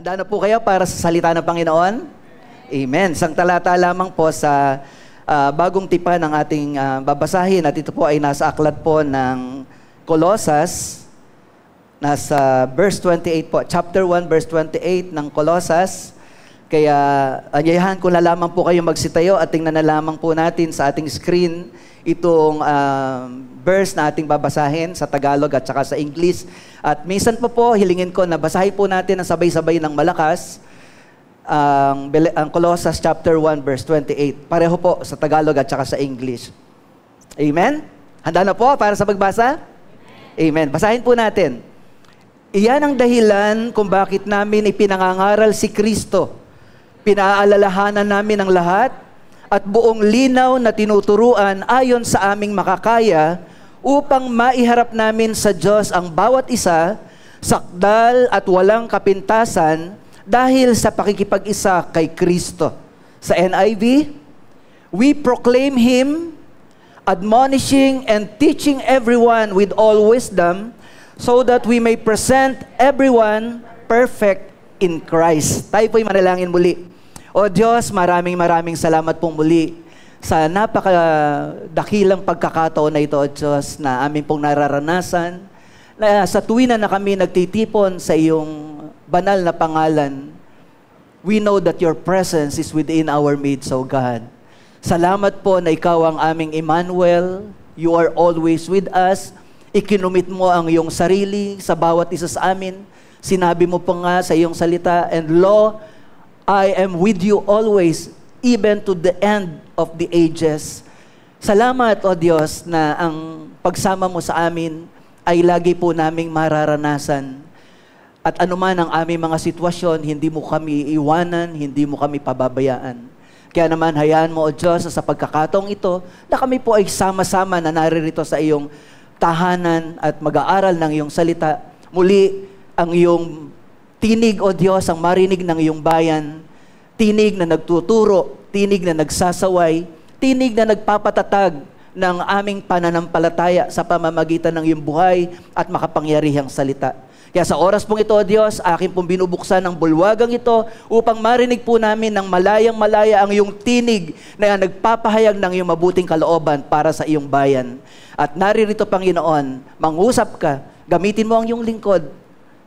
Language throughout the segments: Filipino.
Handa na po kayo para sa salita ng Panginoon? Amen. Isang talata lamang po sa bagong tipan ng ating babasahin. At ito po ay nasa aklat po ng Colosas. Nasa verse 28 po. Chapter 1, verse 28 ng Colosas. Kaya anyayahan ko na lamang po kayo magsitayo at tingnan na lamang po natin sa ating screen itong verse na ating babasahin sa Tagalog at saka sa English. At minsan po hilingin ko na basahin po natin ang sabay-sabay ng malakas ang Colossus chapter 1 verse 28. Pareho po sa Tagalog at saka sa English. Amen? Handa na po para sa pagbasa? Amen. Basahin po natin. Iyan ang dahilan kung bakit namin ipinangangaral si Kristo. Pinaalalahanan namin ang lahat at buong linaw na tinuturuan ayon sa aming makakaya upang maiharap namin sa Diyos ang bawat isa, sakdal at walang kapintasan dahil sa pakikipag-isa kay Kristo. Sa NIV, we proclaim Him, admonishing and teaching everyone with all wisdom, so that we may present everyone perfect in Christ. Tayo po'y manalangin muli. O Diyos, maraming salamat pong muli sa napakadakilang pagkakataon na ito, O Diyos, na amin pong nararanasan, na sa tuwina na kami nagtitipon sa iyong banal na pangalan, we know that your presence is within our midst, O God. Salamat po na ikaw ang aming Emmanuel. You are always with us. Ikinumit mo ang iyong sarili sa bawat isa sa amin. Sinabi mo po nga sa iyong salita, and lo, I am with you always, even to the end of the ages. Salamat, O Diyos, na ang pagsama mo sa amin ay lagi po naming mararanasan. At anuman ang aming mga sitwasyon, hindi mo kami iwanan, hindi mo kami pababayaan. Kaya naman, hayaan mo, O Diyos, sa pagkakataong ito, na kami po ay sama-sama na naririto sa iyong tahanan at mag-aaral ng iyong salita. Muli, ang iyong tinig, O Diyos, ang marinig ng iyong bayan, tinig na nagtuturo, tinig na nagsasaway, tinig na nagpapatatag ng aming pananampalataya sa pamamagitan ng iyong buhay at makapangyarihang salita. Kaya sa oras pong ito, O Diyos, akin pong binubuksan ang bulwagang ito upang marinig po namin ng malayang-malaya ang iyong tinig na nagpapahayag ng iyong mabuting kalooban para sa iyong bayan. At naririto, Panginoon, mangusap ka, gamitin mo ang iyong lingkod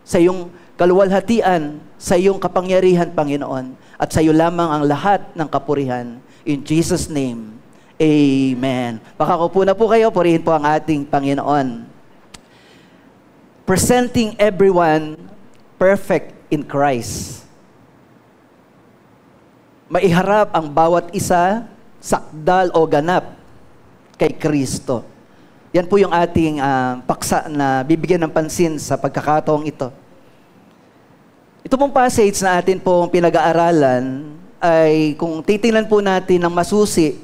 sa iyong kaluwalhatian, sa iyong kapangyarihan, Panginoon, at sa iyo lamang ang lahat ng kapurihan. In Jesus' name, Amen. Makakaupo na po kayo, purihin po ang ating Panginoon. Presenting everyone perfect in Christ. Maiharap ang bawat isa, sakdal o ganap kay Kristo. Yan po yung ating paksa na bibigyan ng pansin sa pagkakataong ito. Ito pong passage na atin pong pinag-aaralan ay kung titingnan po natin ng masusi,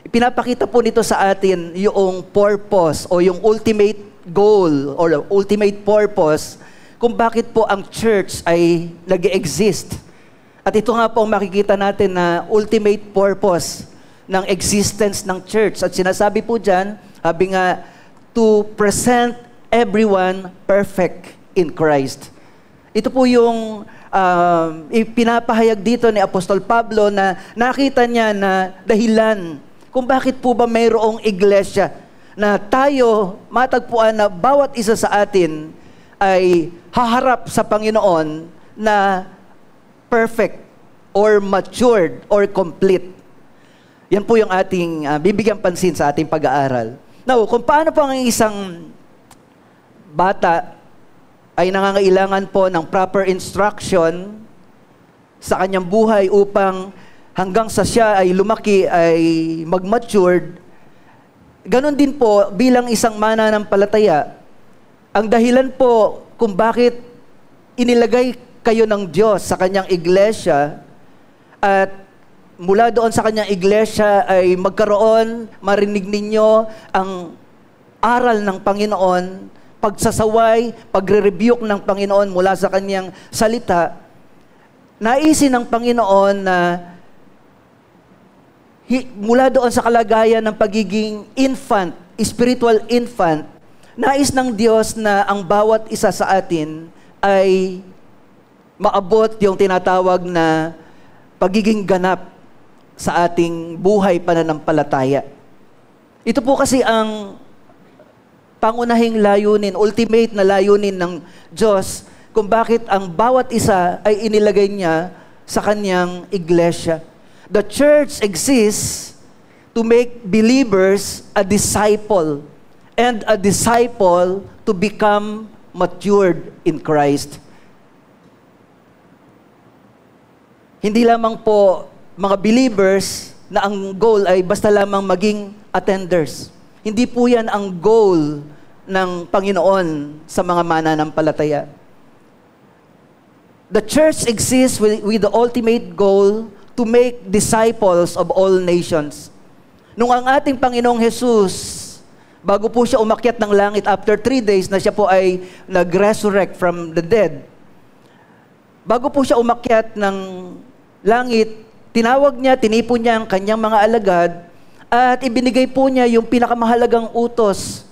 ipinapakita po nito sa atin yung purpose o yung ultimate goal or ultimate purpose kung bakit po ang church ay nag-exist. At ito nga po ang makikita natin na ultimate purpose ng existence ng church. At sinasabi po dyan, sabi nga, to present everyone perfect in Christ. Ito po yung ipinapahayag dito ni Apostol Pablo na nakita niya na dahilan kung bakit po ba mayroong iglesia na tayo matagpuan na bawat isa sa atin ay haharap sa Panginoon na perfect or matured or complete. Yan po yung ating bibigyan pansin sa ating pag-aaral. Now, kung paano po ang isang bata ay nangangailangan po ng proper instruction sa kanyang buhay upang hanggang sa siya ay lumaki, ay mag-matured. Ganon din po bilang isang mananampalataya. Ang dahilan po kung bakit inilagay kayo ng Diyos sa kanyang iglesia at mula doon sa kanyang iglesia ay magkaroon, marinig ninyo ang aral ng Panginoon, pagsasaway, pagre-rebuke ng Panginoon mula sa kanyang salita. Naisin ng Panginoon na mula doon sa kalagayan ng pagiging infant, spiritual infant, nais ng Diyos na ang bawat isa sa atin ay maabot yung tinatawag na pagiging ganap sa ating buhay pananampalataya. Ito po kasi ang pangunahing layunin, ultimate na layunin ng Diyos kung bakit ang bawat isa ay inilagay niya sa kanyang iglesia. The church exists to make believers a disciple and a disciple to become matured in Christ. Hindi lamang po mga believers na ang goal ay basta lamang maging attenders. Hindi po yan ang goal ng Panginoon sa mga mananampalataya. The church exists with the ultimate goal to make disciples of all nations. Nung ang ating Panginoong Jesus, bago po siya umakyat ng langit after 3 days na siya po ay nag-resurrect from the dead, bago po siya umakyat ng langit, tinawag niya, tinipon niya ang kanyang mga alagad at ibinigay po niya yung pinakamahalagang utos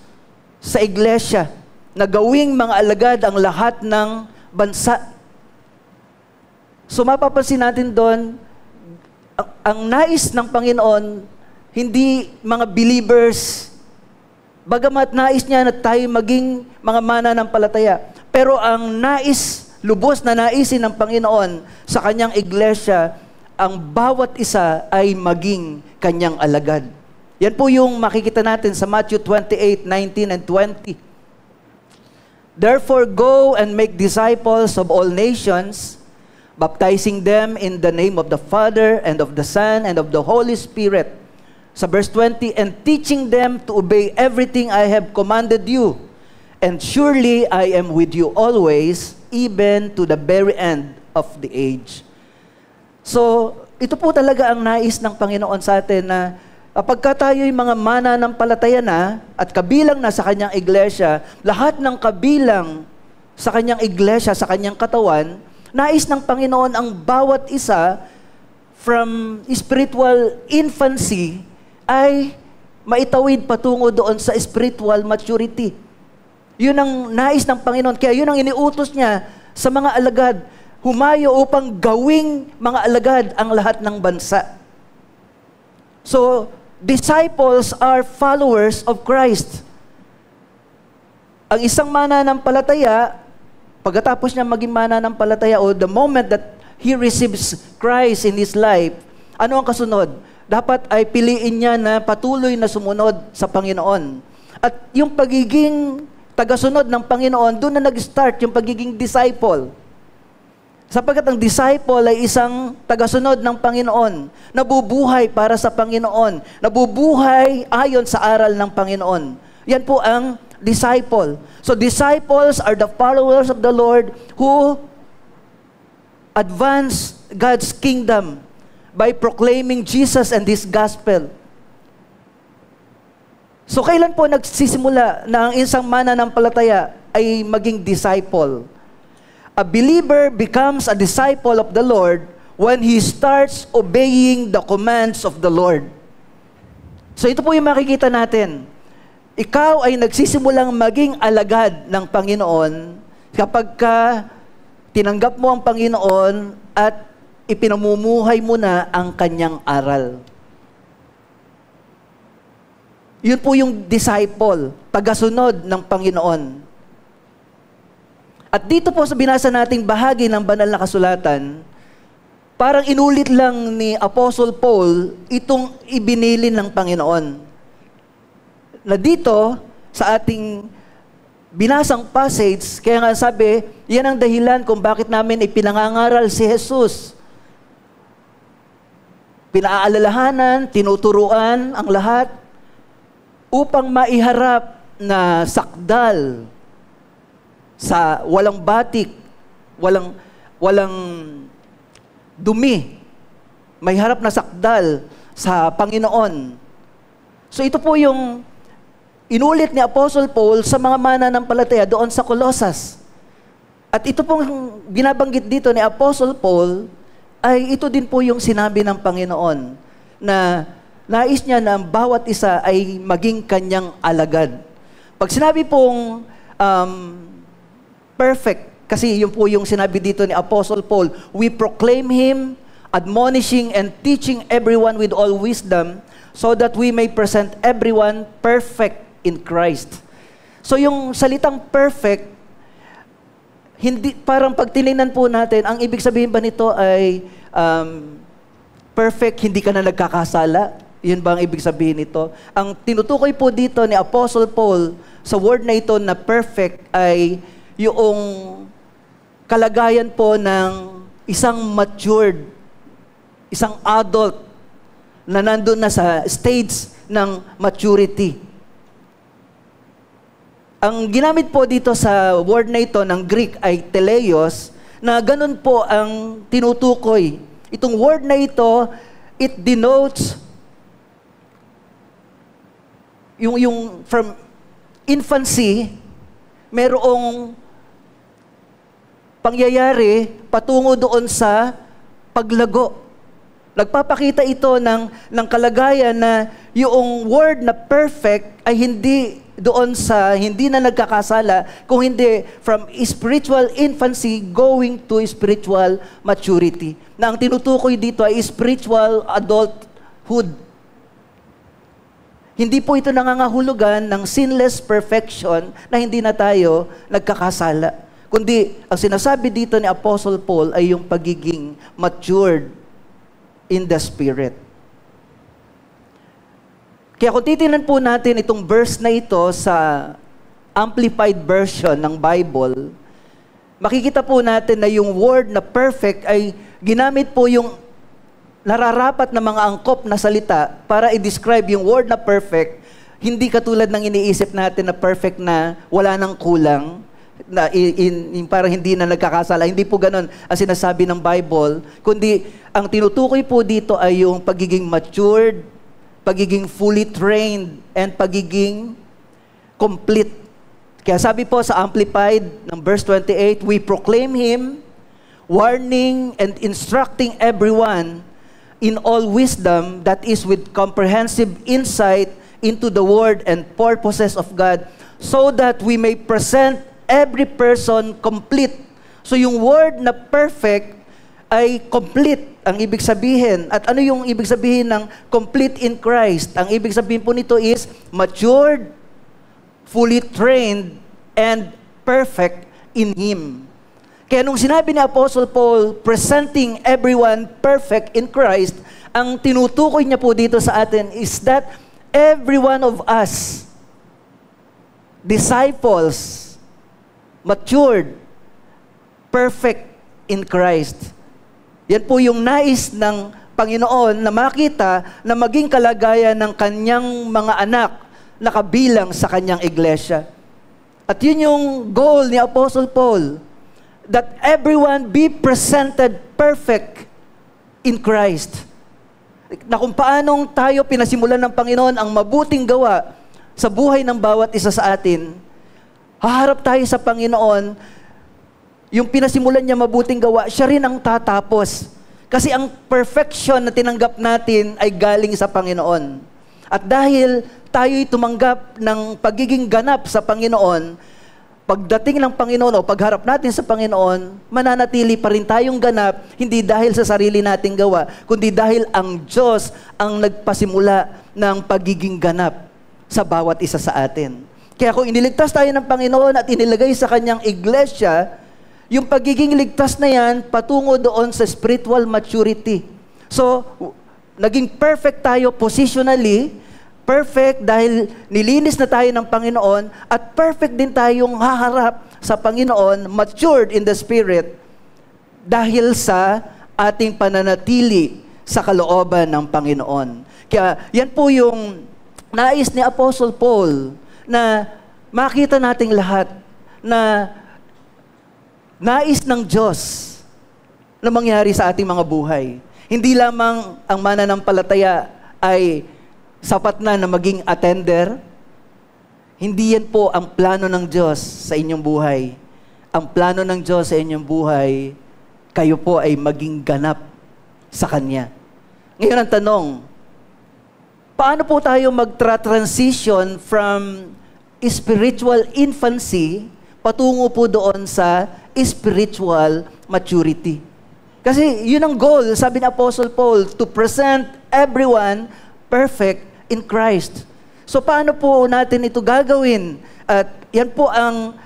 sa iglesia na gawing mga alagad ang lahat ng bansa. So mapapansin natin doon, ang nais ng Panginoon, hindi mga believers, bagamat nais niya na tayo maging mga mananampalataya, pero ang nais, lubos na naisin ng Panginoon sa kanyang iglesia, ang bawat isa ay maging kanyang alagad. Yan po yung makikita natin sa Matthew 28:19 and 20. Therefore, go and make disciples of all nations, baptizing them in the name of the Father and of the Son and of the Holy Spirit. Sa verse 20, and teaching them to obey everything I have commanded you. And surely I am with you always, even to the very end of the age. So, ito po talaga ang nais ng Panginoon sa atin na kapag tayo'y mga mananampalataya na at kabilang na sa kanyang iglesia, lahat ng kabilang sa kanyang iglesia, sa kanyang katawan, nais ng Panginoon ang bawat isa from spiritual infancy ay maitawid patungo doon sa spiritual maturity. Yun ang nais ng Panginoon. Kaya yun ang iniutos niya sa mga alagad. Humayo upang gawing mga alagad ang lahat ng bansa. So, disciples are followers of Christ. Ang isang mananampalataya, pagkatapos niya maging mananampalataya o the moment that he receives Christ in his life, ano ang kasunod? Dapat ay piliin niya na patuloy na sumunod sa Panginoon. At yung pagiging tagasunod ng Panginoon, doon na nag-start yung pagiging disciple. Sapagkat ang disciple ay isang tagasunod ng Panginoon, nabubuhay para sa Panginoon, nabubuhay ayon sa aral ng Panginoon. Yan po ang disciple. So disciples are the followers of the Lord who advance God's kingdom by proclaiming Jesus and His gospel. So kailan po nagsisimula na ang isang mananampalataya ay maging disciple? A believer becomes a disciple of the Lord when he starts obeying the commands of the Lord. So ito po yung makikita natin. Ikaw ay nagsisimulang maging alagad ng Panginoon kapag tinanggap mo ang Panginoon at ipinamumuhay mo na ang kanyang aral. Yun po yung disciple, tagasunod ng Panginoon. At dito po sa binasa nating bahagi ng banal na kasulatan, parang inulit lang ni Apostle Paul itong ibinilin ng Panginoon. Na dito, sa ating binasang passage, kaya nga sabi, yan ang dahilan kung bakit namin ipinangangaral si Jesus. Pinaalalahanan, tinuturuan ang lahat upang maiharap na sakdal sa walang batik, walang dumi, may harap na sakdal sa Panginoon. So ito po yung inulit ni Apostle Paul sa mga mananampalataya doon sa Colossus. At ito pong binabanggit dito ni Apostle Paul, ay ito din po yung sinabi ng Panginoon na nais niya na ang bawat isa ay maging kanyang alagad. Pag sinabi pong perfect Kasi yun po yung sinabi dito ni Apostle Paul, we proclaim Him, admonishing and teaching everyone with all wisdom, so that we may present everyone perfect in Christ. So yung salitang perfect, hindi, parang pag tinignan po natin, ang ibig sabihin ba nito ay perfect, hindi ka na nagkakasala? Yun ba ang ibig sabihin nito? Ang tinutukoy po dito ni Apostle Paul sa word na ito na perfect ay yung kalagayan po ng isang matured, isang adult na nandun na sa stage ng maturity. Ang ginamit po dito sa word na ito ng Greek ay teleios, na ganun po ang tinutukoy. Itong word na ito, it denotes yung from infancy, merong pangyayari patungo doon sa paglago. Nagpapakita ito ng kalagayan na yung word na perfect ay hindi doon sa hindi na nagkakasala, kung hindi from spiritual infancy going to spiritual maturity. Na ang tinutukoy dito ay spiritual adulthood. Hindi po ito nangangahulugan ng sinless perfection na hindi na tayo nagkakasala. Kundi ang sinasabi dito ni Apostle Paul ay yung pagiging matured in the Spirit. Kaya kung titingnan po natin itong verse na ito sa Amplified Version ng Bible, makikita po natin na yung word na perfect ay ginamit po yung nararapat na mga angkop na salita para i-describe yung word na perfect, hindi katulad ng iniisip natin na perfect na wala nang kulang, na parang hindi na nagkakasala. Hindi po ganun ang sinasabi ng Bible, kundi ang tinutukoy po dito ay yung pagiging matured, pagiging fully trained, and pagiging complete. Kaya sabi po sa Amplified ng verse 28, we proclaim Him, warning and instructing everyone in all wisdom, that is with comprehensive insight into the word and purposes of God, so that we may present every person complete. So yung word na perfect ay complete ang ibig sabihin. At ano yung ibig sabihin ng complete in Christ? Ang ibig sabihin po nito is matured, fully trained, and perfect in Him. Kaya nung sinabi ni Apostle Paul, presenting everyone perfect in Christ, ang tinutukoy niya po dito sa atin is that every one of us, disciples, matured, perfect in Christ. Yan po yung nais ng Panginoon na makita na maging kalagayan ng kanyang mga anak na kabilang sa kanyang iglesia. At yun yung goal ni Apostle Paul, that everyone be presented perfect in Christ. Na kung paanong tayo pinasimulan ng Panginoon ang mabuting gawa sa buhay ng bawat isa sa atin, haharap tayo sa Panginoon, yung pinasimulan niya mabuting gawa, siya rin ang tatapos. Kasi ang perfection na tinanggap natin ay galing sa Panginoon. At dahil tayo'y tumanggap ng pagiging ganap sa Panginoon, pagdating ng Panginoon o pagharap natin sa Panginoon, mananatili pa rin tayong ganap, hindi dahil sa sarili nating gawa, kundi dahil ang Diyos ang nagpasimula ng pagiging ganap sa bawat isa sa atin. Kaya kung iniligtas tayo ng Panginoon at inilagay sa kanyang iglesia, yung pagiging ligtas na yan, patungo doon sa spiritual maturity. So, naging perfect tayo positionally, perfect dahil nilinis na tayo ng Panginoon, at perfect din tayong haharap sa Panginoon, matured in the Spirit, dahil sa ating pananatili sa kalooban ng Panginoon. Kaya yan po yung nais ni Apostle Paul na makita nating lahat na nais ng Diyos na mangyari sa ating mga buhay. Hindi lamang ang mananampalataya ay sapat na maging attender. Hindi yan po ang plano ng Diyos sa inyong buhay. Ang plano ng Diyos sa inyong buhay, kayo po ay maging ganap sa Kanya. Ngayon ang tanong, paano po tayo mag-transition from spiritual infancy patungo po doon sa spiritual maturity. Kasi yun ang goal, sabi ni Apostle Paul, to present everyone perfect in Christ. So paano po natin ito gagawin? At yan po ang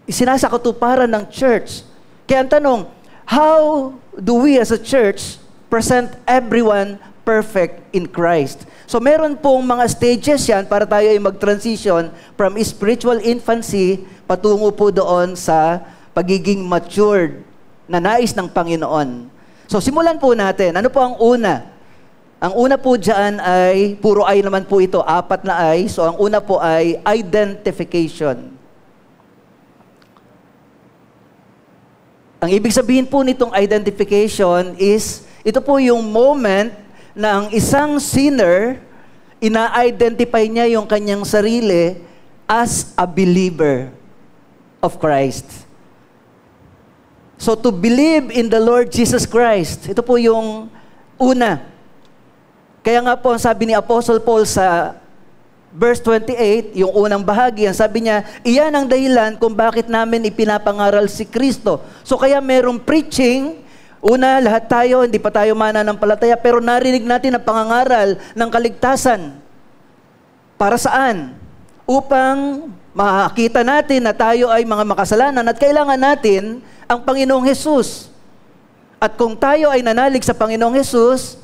isinasakatuparan ng church. Kaya ang tanong, how do we as a church present everyone perfect in Christ? So meron pong mga stages yan para tayo ay mag-transition from spiritual infancy patungo po doon sa pagiging matured na nais ng Panginoon. So simulan po natin. Ano po ang una? Ang una po dyan ay, puro ay naman po ito, 4 na ay. So ang una po ay identification. Ang ibig sabihin po nitong identification is, ito po yung moment na ang isang sinner, ina-identify niya yung kanyang sarili as a believer of Christ. So to believe in the Lord Jesus Christ, ito po yung una. Kaya nga po, sabi ni Apostle Paul sa verse 28, yung unang bahagi, sabi niya, iyan ang dahilan kung bakit namin ipinapangaral si Kristo. So kaya merong preaching, una, lahat tayo, hindi pa tayo mananampalataya, pero narinig natin ang pangangaral ng kaligtasan. Para saan? Upang makita natin na tayo ay mga makasalanan at kailangan natin ang Panginoong Hesus. At kung tayo ay nanalig sa Panginoong Hesus,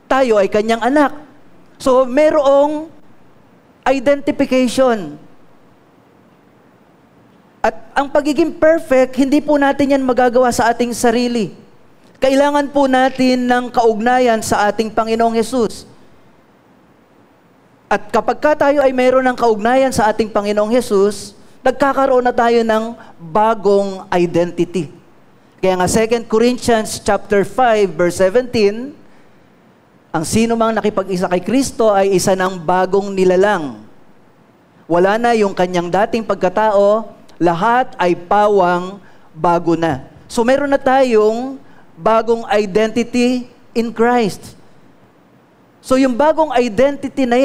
tayo ay kanyang anak. So, merong identification. At ang pagiging perfect, hindi po natin yan magagawa sa ating sarili. Kailangan po natin ng kaugnayan sa ating Panginoong Hesus. At kapag tayo ay mayroon ng kaugnayan sa ating Panginoong Hesus, nagkakaroon na tayo ng bagong identity. Kaya nga 2 Corinthians chapter 5 verse 17, ang sino mang nakipag-isa kay Kristo ay isa ng bagong nilalang. Wala na yung kanyang dating pagkatao, lahat ay pawang bago na. So meron na tayong bagong identity in Christ. So yung bagong identity na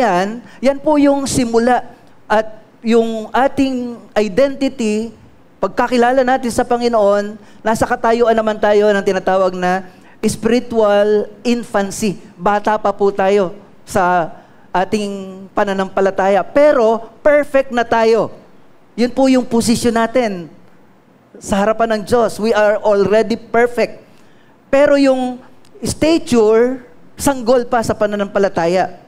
yan po yung simula. At yung ating identity, pagkakilala natin sa Panginoon, nasa katayuan naman tayo ng tinatawag na spiritual infancy. Bata pa po tayo sa ating pananampalataya. Pero perfect na tayo. Yun po yung posisyon natin sa harapan ng Diyos. We are already perfect. Pero yung stature, sanggol pa sa pananampalataya.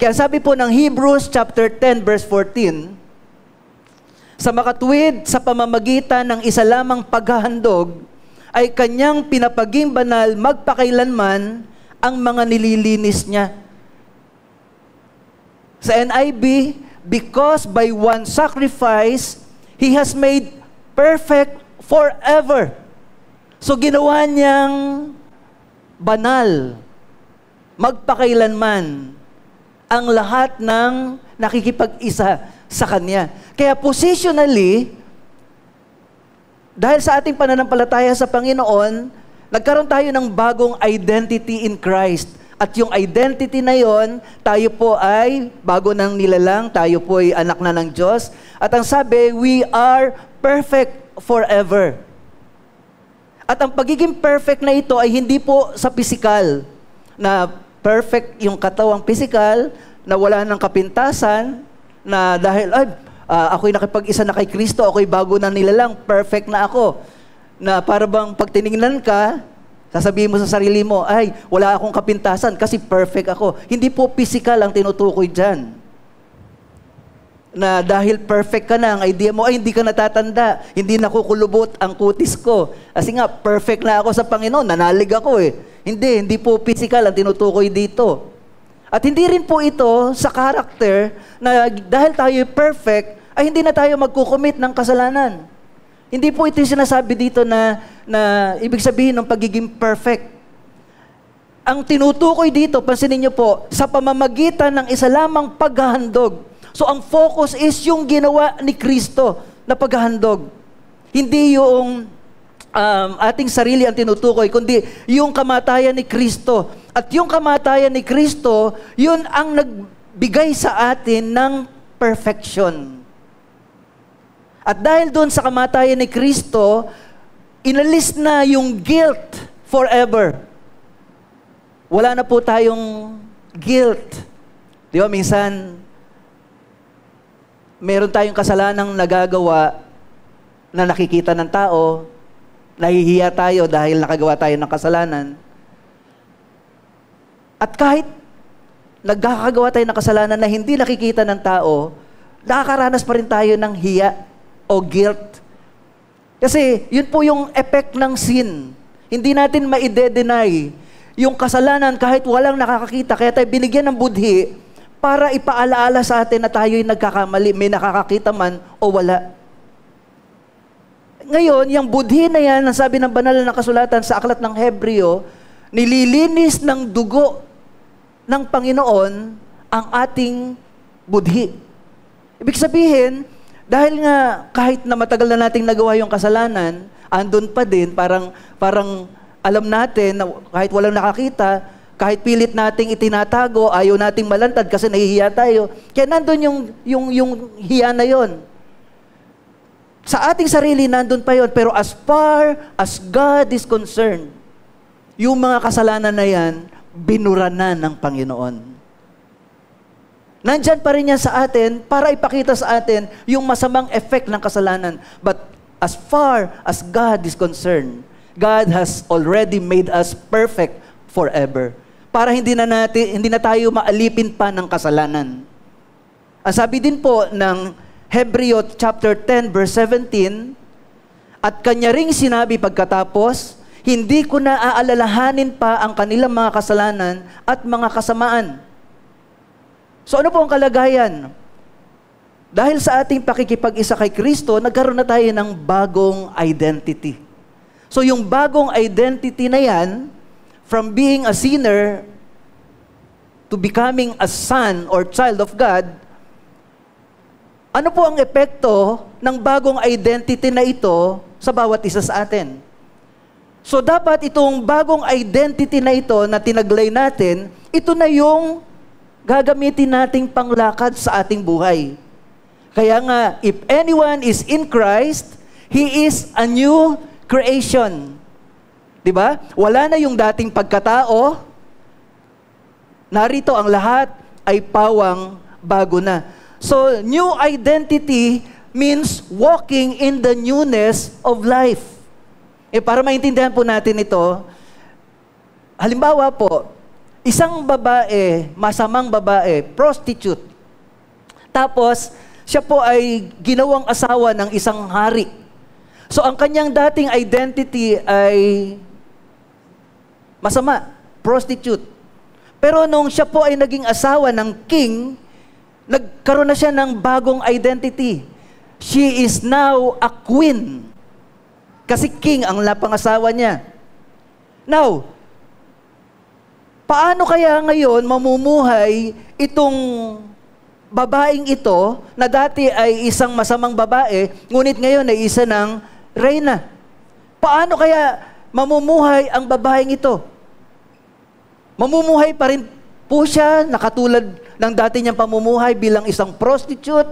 Kaya sabi po ng Hebrews chapter 10 verse 14, sa makatuwid sa pamamagitan ng isa lamang paghahandog, ay kanyang pinapaging banal magpakailanman ang mga nililinis niya. Sa NIV, because by one sacrifice, He has made perfect forever. So ginawa niyang banal, magpakailanman, ang lahat ng nakikipag-isa sa Kanya. Kaya positionally, dahil sa ating pananampalataya sa Panginoon, nagkaroon tayo ng bagong identity in Christ. At yung identity na yon, tayo po ay bago ng nilalang, tayo po ay anak na ng Diyos. At ang sabi, we are perfect forever. At ang pagiging perfect na ito ay hindi po sa physical, na perfect yung katawang physical, na wala ng kapintasan, na dahil, ako'y nakipag-isa na kay Kristo, ako'y bago na nilalang, perfect na ako. Na para bang pag tinignan ka, sasabihin mo sa sarili mo, ay, wala akong kapintasan kasi perfect ako. Hindi po physical ang tinutukoy dyan. Na dahil perfect ka na, ang idea mo, ay, hindi ka natatanda, hindi nakukulubot ang kutis ko. Kasi nga, perfect na ako sa Panginoon, nanalig ako eh. Hindi po physical ang tinutukoy dito. At hindi rin po ito sa character na dahil tayo perfect, ay hindi na tayo magkukumit ng kasalanan. Hindi po ito yung sinasabi dito na ibig sabihin ng pagiging perfect. Ang tinutukoy dito, pansinin niyo po, sa pamamagitan ng isa lamang paghahandog. So ang focus is yung ginawa ni Kristo na paghahandog. Hindi yung ating sarili ang tinutukoy, kundi yung kamatayan ni Kristo. At yung kamatayan ni Kristo, yun ang nagbigay sa atin ng perfection. At dahil doon sa kamatayan ni Kristo, inalis na yung guilt forever. Wala na po tayong guilt. Di ba, minsan, meron tayong kasalanang nagagawa na nakikita ng tao, nahihiya tayo dahil nakagawa tayo ng kasalanan. At kahit nagkakagawa tayo ng kasalanan na hindi nakikita ng tao, nakakaranas pa rin tayo ng hiya o guilt. Kasi yun po yung effect ng sin. Hindi natin ma-deny yung kasalanan kahit walang nakakakita. Kaya tayo binigyan ng budhi para ipaalaala sa atin na tayo'y nagkakamali, may nakakakita man o wala. Ngayon, yung budhi na yan, ang sabi ng banal na kasulatan sa aklat ng Hebreo, nililinis ng dugo ng Panginoon ang ating budhi. Ibig sabihin, dahil nga kahit na matagal na nating nagawa yung kasalanan, andun pa din, parang alam natin na kahit walang nakakita, kahit pilit nating itinatago, ayaw nating malantad kasi nahihiya tayo. Kaya nandun yung hiya na yon. Sa ating sarili, nandun pa yon. Pero as far as God is concerned, yung mga kasalanan na yan, binura na ng Panginoon. Nandyan pa rin yan sa atin para ipakita sa atin yung masamang effect ng kasalanan. But as far as God is concerned, God has already made us perfect forever. Para hindi na tayo maalipin pa ng kasalanan. Ang sabi din po ng Hebreo chapter 10 verse 17, at kanya ring sinabi pagkatapos, hindi ko na aalalahanin pa ang kanilang mga kasalanan at mga kasamaan. So ano po ang kalagayan? Dahil sa ating pakikipag-isa kay Kristo, nagkaroon na tayo ng bagong identity. So yung bagong identity na yan, from being a sinner to becoming a son or child of God, ano po ang epekto ng bagong identity na ito sa bawat isa sa atin? So dapat itong bagong identity na ito na tinaglay natin, ito na yung gagamitin nating panglakad sa ating buhay. Kaya nga, if anyone is in Christ, he is a new creation. Diba? Wala na yung dating pagkatao. Narito ang lahat ay pawang bago na. So, new identity means walking in the newness of life. Para maintindihan po natin ito, halimbawa po, isang babae, masamang babae, prostitute. Tapos, siya po ay ginawang asawa ng isang hari. So, ang kanyang dating identity ay masama, prostitute. Pero nung siya po ay naging asawa ng king, nagkaroon na siya ng bagong identity. She is now a queen. Kasi king ang napangasawa niya. Now, paano kaya ngayon mamumuhay itong babaeng ito na dati ay isang masamang babae, ngunit ngayon ay isa ng reyna? Paano kaya mamumuhay ang babaeng ito? Mamumuhay pa rin po siya na katulad ng dati niyang pamumuhay bilang isang prostitute,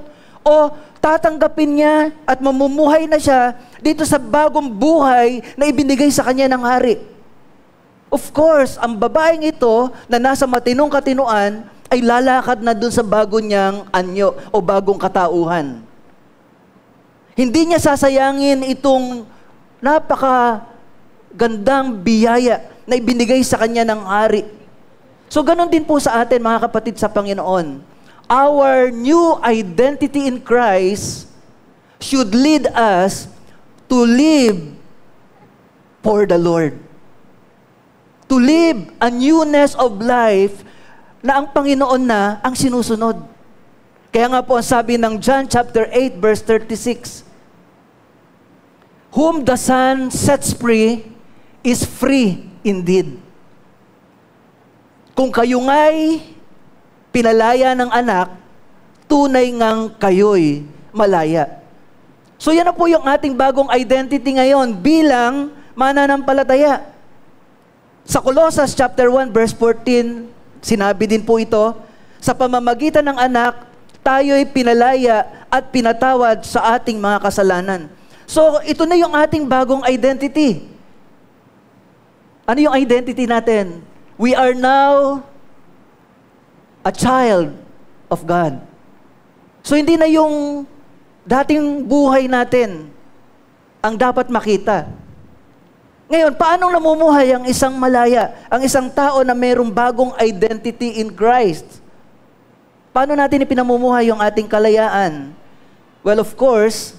o tatanggapin niya at mamumuhay na siya dito sa bagong buhay na ibinigay sa kanya ng hari? Of course, ang babaeng ito na nasa matinong katinuan ay lalakad na dun sa bago niyang anyo o bagong katauhan. Hindi niya sasayangin itong napakagandang biyaya na ibinigay sa kanya ng hari. So ganun din po sa atin, mga kapatid sa Panginoon. Our new identity in Christ should lead us to live for the Lord. To live a newness of life na ang Panginoon na ang sinusunod. Kaya nga po ang sabi ng John chapter 8 verse 36, whom the Son sets free is free indeed. Kung kayo nga'y pinalaya ng anak, tunay ngang kayo'y malaya. So yan na po yung ating bagong identity ngayon bilang mananampalataya. Sa Colossus chapter 1 verse 14, sinabi din po ito, sa pamamagitan ng anak, tayo'y pinalaya at pinatawad sa ating mga kasalanan. So, ito na yung ating bagong identity. Ano yung identity natin? We are now a child of God. So, hindi na yung dating buhay natin ang dapat makita. Ngayon, paano namumuhay ang isang malaya, ang isang tao na mayroong bagong identity in Christ? Paano natin ipinamumuhay yung ating kalayaan? Well, of course,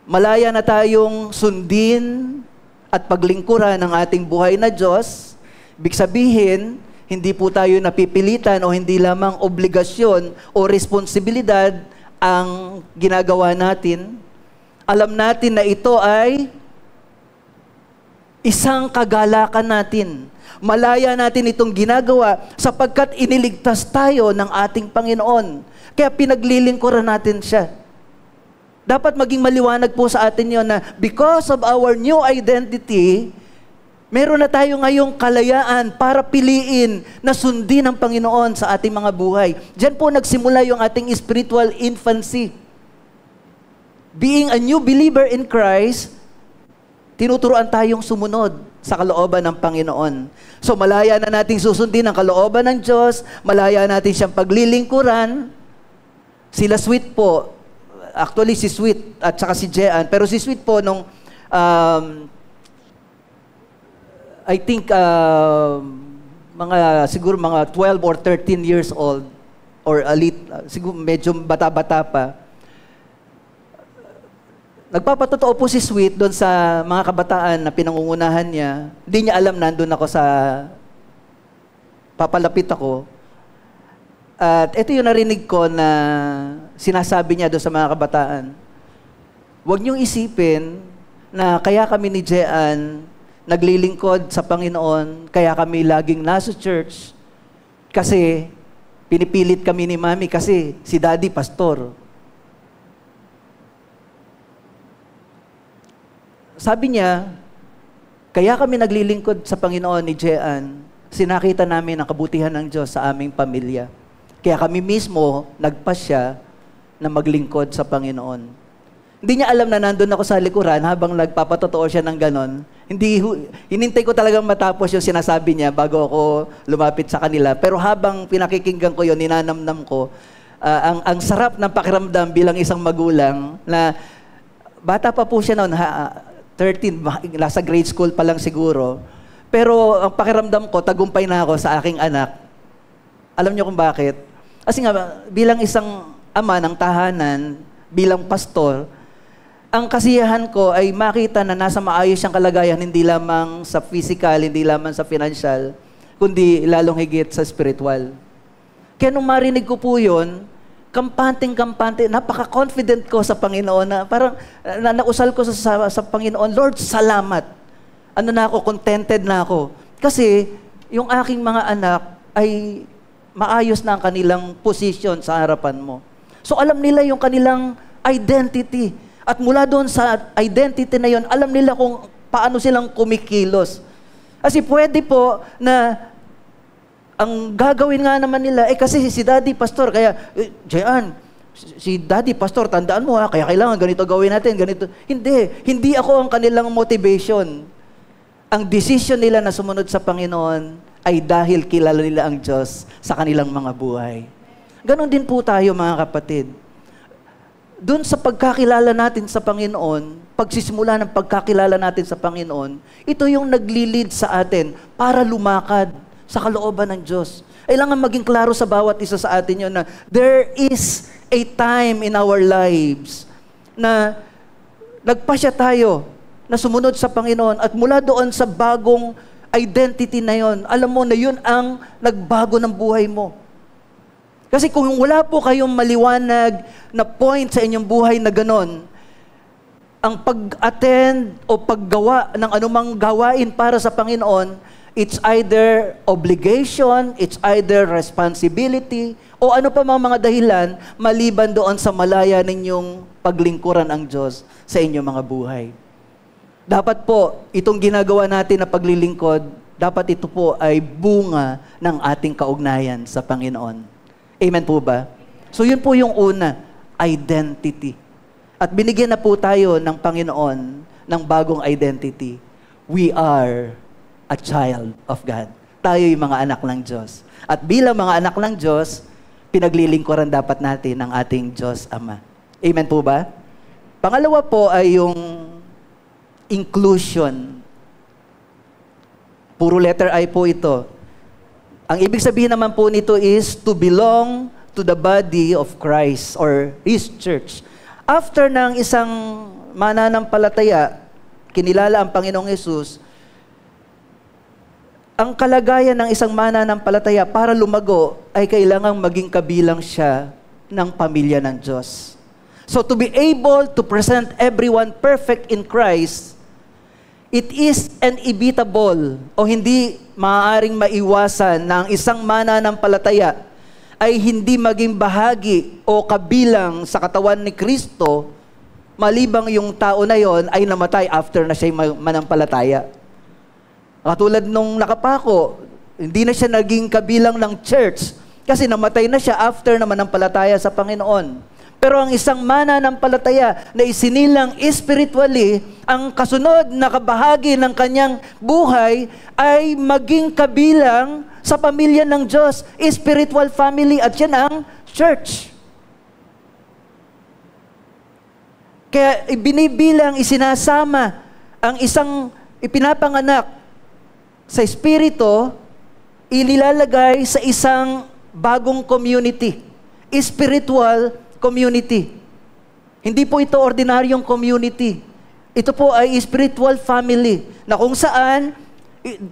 malaya na tayong sundin at paglingkuran ng ating buhay na Diyos. Ibig sabihin, hindi po tayo napipilitan o hindi lamang obligasyon o responsibilidad ang ginagawa natin. Alam natin na ito ay isang kagalakan natin. Malaya natin itong ginagawa sapagkat iniligtas tayo ng ating Panginoon. Kaya pinaglilingkuran natin siya. Dapat maging maliwanag po sa atin yon na because of our new identity, meron na tayo ngayong kalayaan para piliin na sundin ang Panginoon sa ating mga buhay. Diyan po nagsimula yung ating spiritual infancy. Being a new believer in Christ, tinuturuan tayong sumunod sa kalooban ng Panginoon. So malaya na nating susundin ang kalooban ng Diyos, malaya natin siyang paglilingkuran. Sila Sweet po, actually si Sweet at saka si Jean, pero si Sweet po nung I think siguro mga 12 or 13 years old or siguro medyo bata-bata pa. Nagpapatotoo po si Sweet doon sa mga kabataan na pinangungunahan niya. Hindi niya alam, nandun ako papalapit ako. At ito yung narinig ko na sinasabi niya doon sa mga kabataan. Huwag niyong isipin na kaya kami ni Jean naglilingkod sa Panginoon, kaya kami laging nasa church, kasi pinipilit kami ni Mami kasi si Daddy pastor. Sabi niya, kaya kami naglilingkod sa Panginoon ni Jean, sinakita namin ang kabutihan ng Diyos sa aming pamilya. Kaya kami mismo nagpasya na maglingkod sa Panginoon. Hindi niya alam na nandun ako sa likuran habang nagpapatotoo siya ng ganon. Hinintay ko talagang matapos yung sinasabi niya bago ako lumapit sa kanila. Pero habang pinakikinggan ko yun, ninanamnam ko, ang sarap ng pakiramdam bilang isang magulang na bata pa po siya noon, 13, nasa grade school pa lang siguro. Pero ang pakiramdam ko, tagumpay na ako sa aking anak. Alam niyo kung bakit? Kasi nga, bilang isang ama ng tahanan, bilang pastor, ang kasiyahan ko ay makita na nasa maayos siyang kalagayan, hindi lamang sa physical, hindi lamang sa financial, kundi lalong higit sa spiritual. Kaya nung marinig ko po yun, kampante, napaka-confident ko sa Panginoon na parang nausal ko sa Panginoon, Lord, salamat. Ano na ako, contented na ako. Kasi yung aking mga anak ay maayos na ang kanilang position sa harapan mo. So alam nila yung kanilang identity. At mula doon sa identity na yon, alam nila kung paano silang kumikilos. Kasi pwede po na ang gagawin nga naman nila, kasi si Daddy Pastor, kaya, Jean, si Daddy Pastor, tandaan mo kaya kailangan ganito gawin natin, ganito. Hindi ako ang kanilang motivation. Ang decision nila na sumunod sa Panginoon ay dahil kilala nila ang Diyos sa kanilang mga buhay. Ganon din po tayo, mga kapatid. Doon sa pagkakilala natin sa Panginoon, pagsisimula ng pagkakilala natin sa Panginoon, ito yung nagli-lead sa atin para lumakad sa kalooban ng Diyos. Kailangan maging klaro sa bawat isa sa atin yun na there is a time in our lives na nagpasya tayo na sumunod sa Panginoon at mula doon sa bagong identity na yon, alam mo na yun ang nagbago ng buhay mo. Kasi kung wala po kayong maliwanag na point sa inyong buhay na ganon, ang pag-attend o paggawa ng anumang gawain para sa Panginoon, it's either obligation, it's either responsibility, o ano pa mga dahilan maliban doon sa malaya ninyong paglingkuran ang Diyos sa inyong mga buhay. Dapat po, itong ginagawa natin na paglilingkod, dapat ito po ay bunga ng ating kaugnayan sa Panginoon. Amen po ba? So yun po yung una. identity. At binigyan na po tayo ng Panginoon ng bagong identity. We are a child of God. Tayo yung mga anak ng Diyos. At bilang mga anak ng Diyos, pinaglilingkuran dapat natin ng ating Diyos Ama. Amen po ba? Pangalawa po ay yung inclusion. Puro letter I po ito. Ang ibig sabihin naman po nito is to belong to the body of Christ or His church. After ng isang mananampalataya, kinilala ang Panginoong Yesus, ang kalagayan ng isang mananampalataya para lumago ay kailangang maging kabilang siya ng pamilya ng Diyos. So to be able to present everyone perfect in Christ, it is inevitable o hindi maaaring maiwasan ng isang mananampalataya ay hindi maging bahagi o kabilang sa katawan ni Kristo malibang yung tao na yon ay namatay after na siya manampalataya. Katulad nung nakapako, hindi na siya naging kabilang ng church kasi namatay na siya after na manampalataya sa Panginoon. Pero ang isang mananampalataya na isinilang spiritually, ang kasunod na kabahagi ng kanyang buhay ay maging kabilang sa pamilya ng Diyos, spiritual family, at yan ang church. Kaya binibilang, isinasama ang isang ipinapanganak sa espiritu, inilalagay sa isang bagong community, spiritual community. Hindi po ito ordinaryong community. Ito po ay spiritual family na kung saan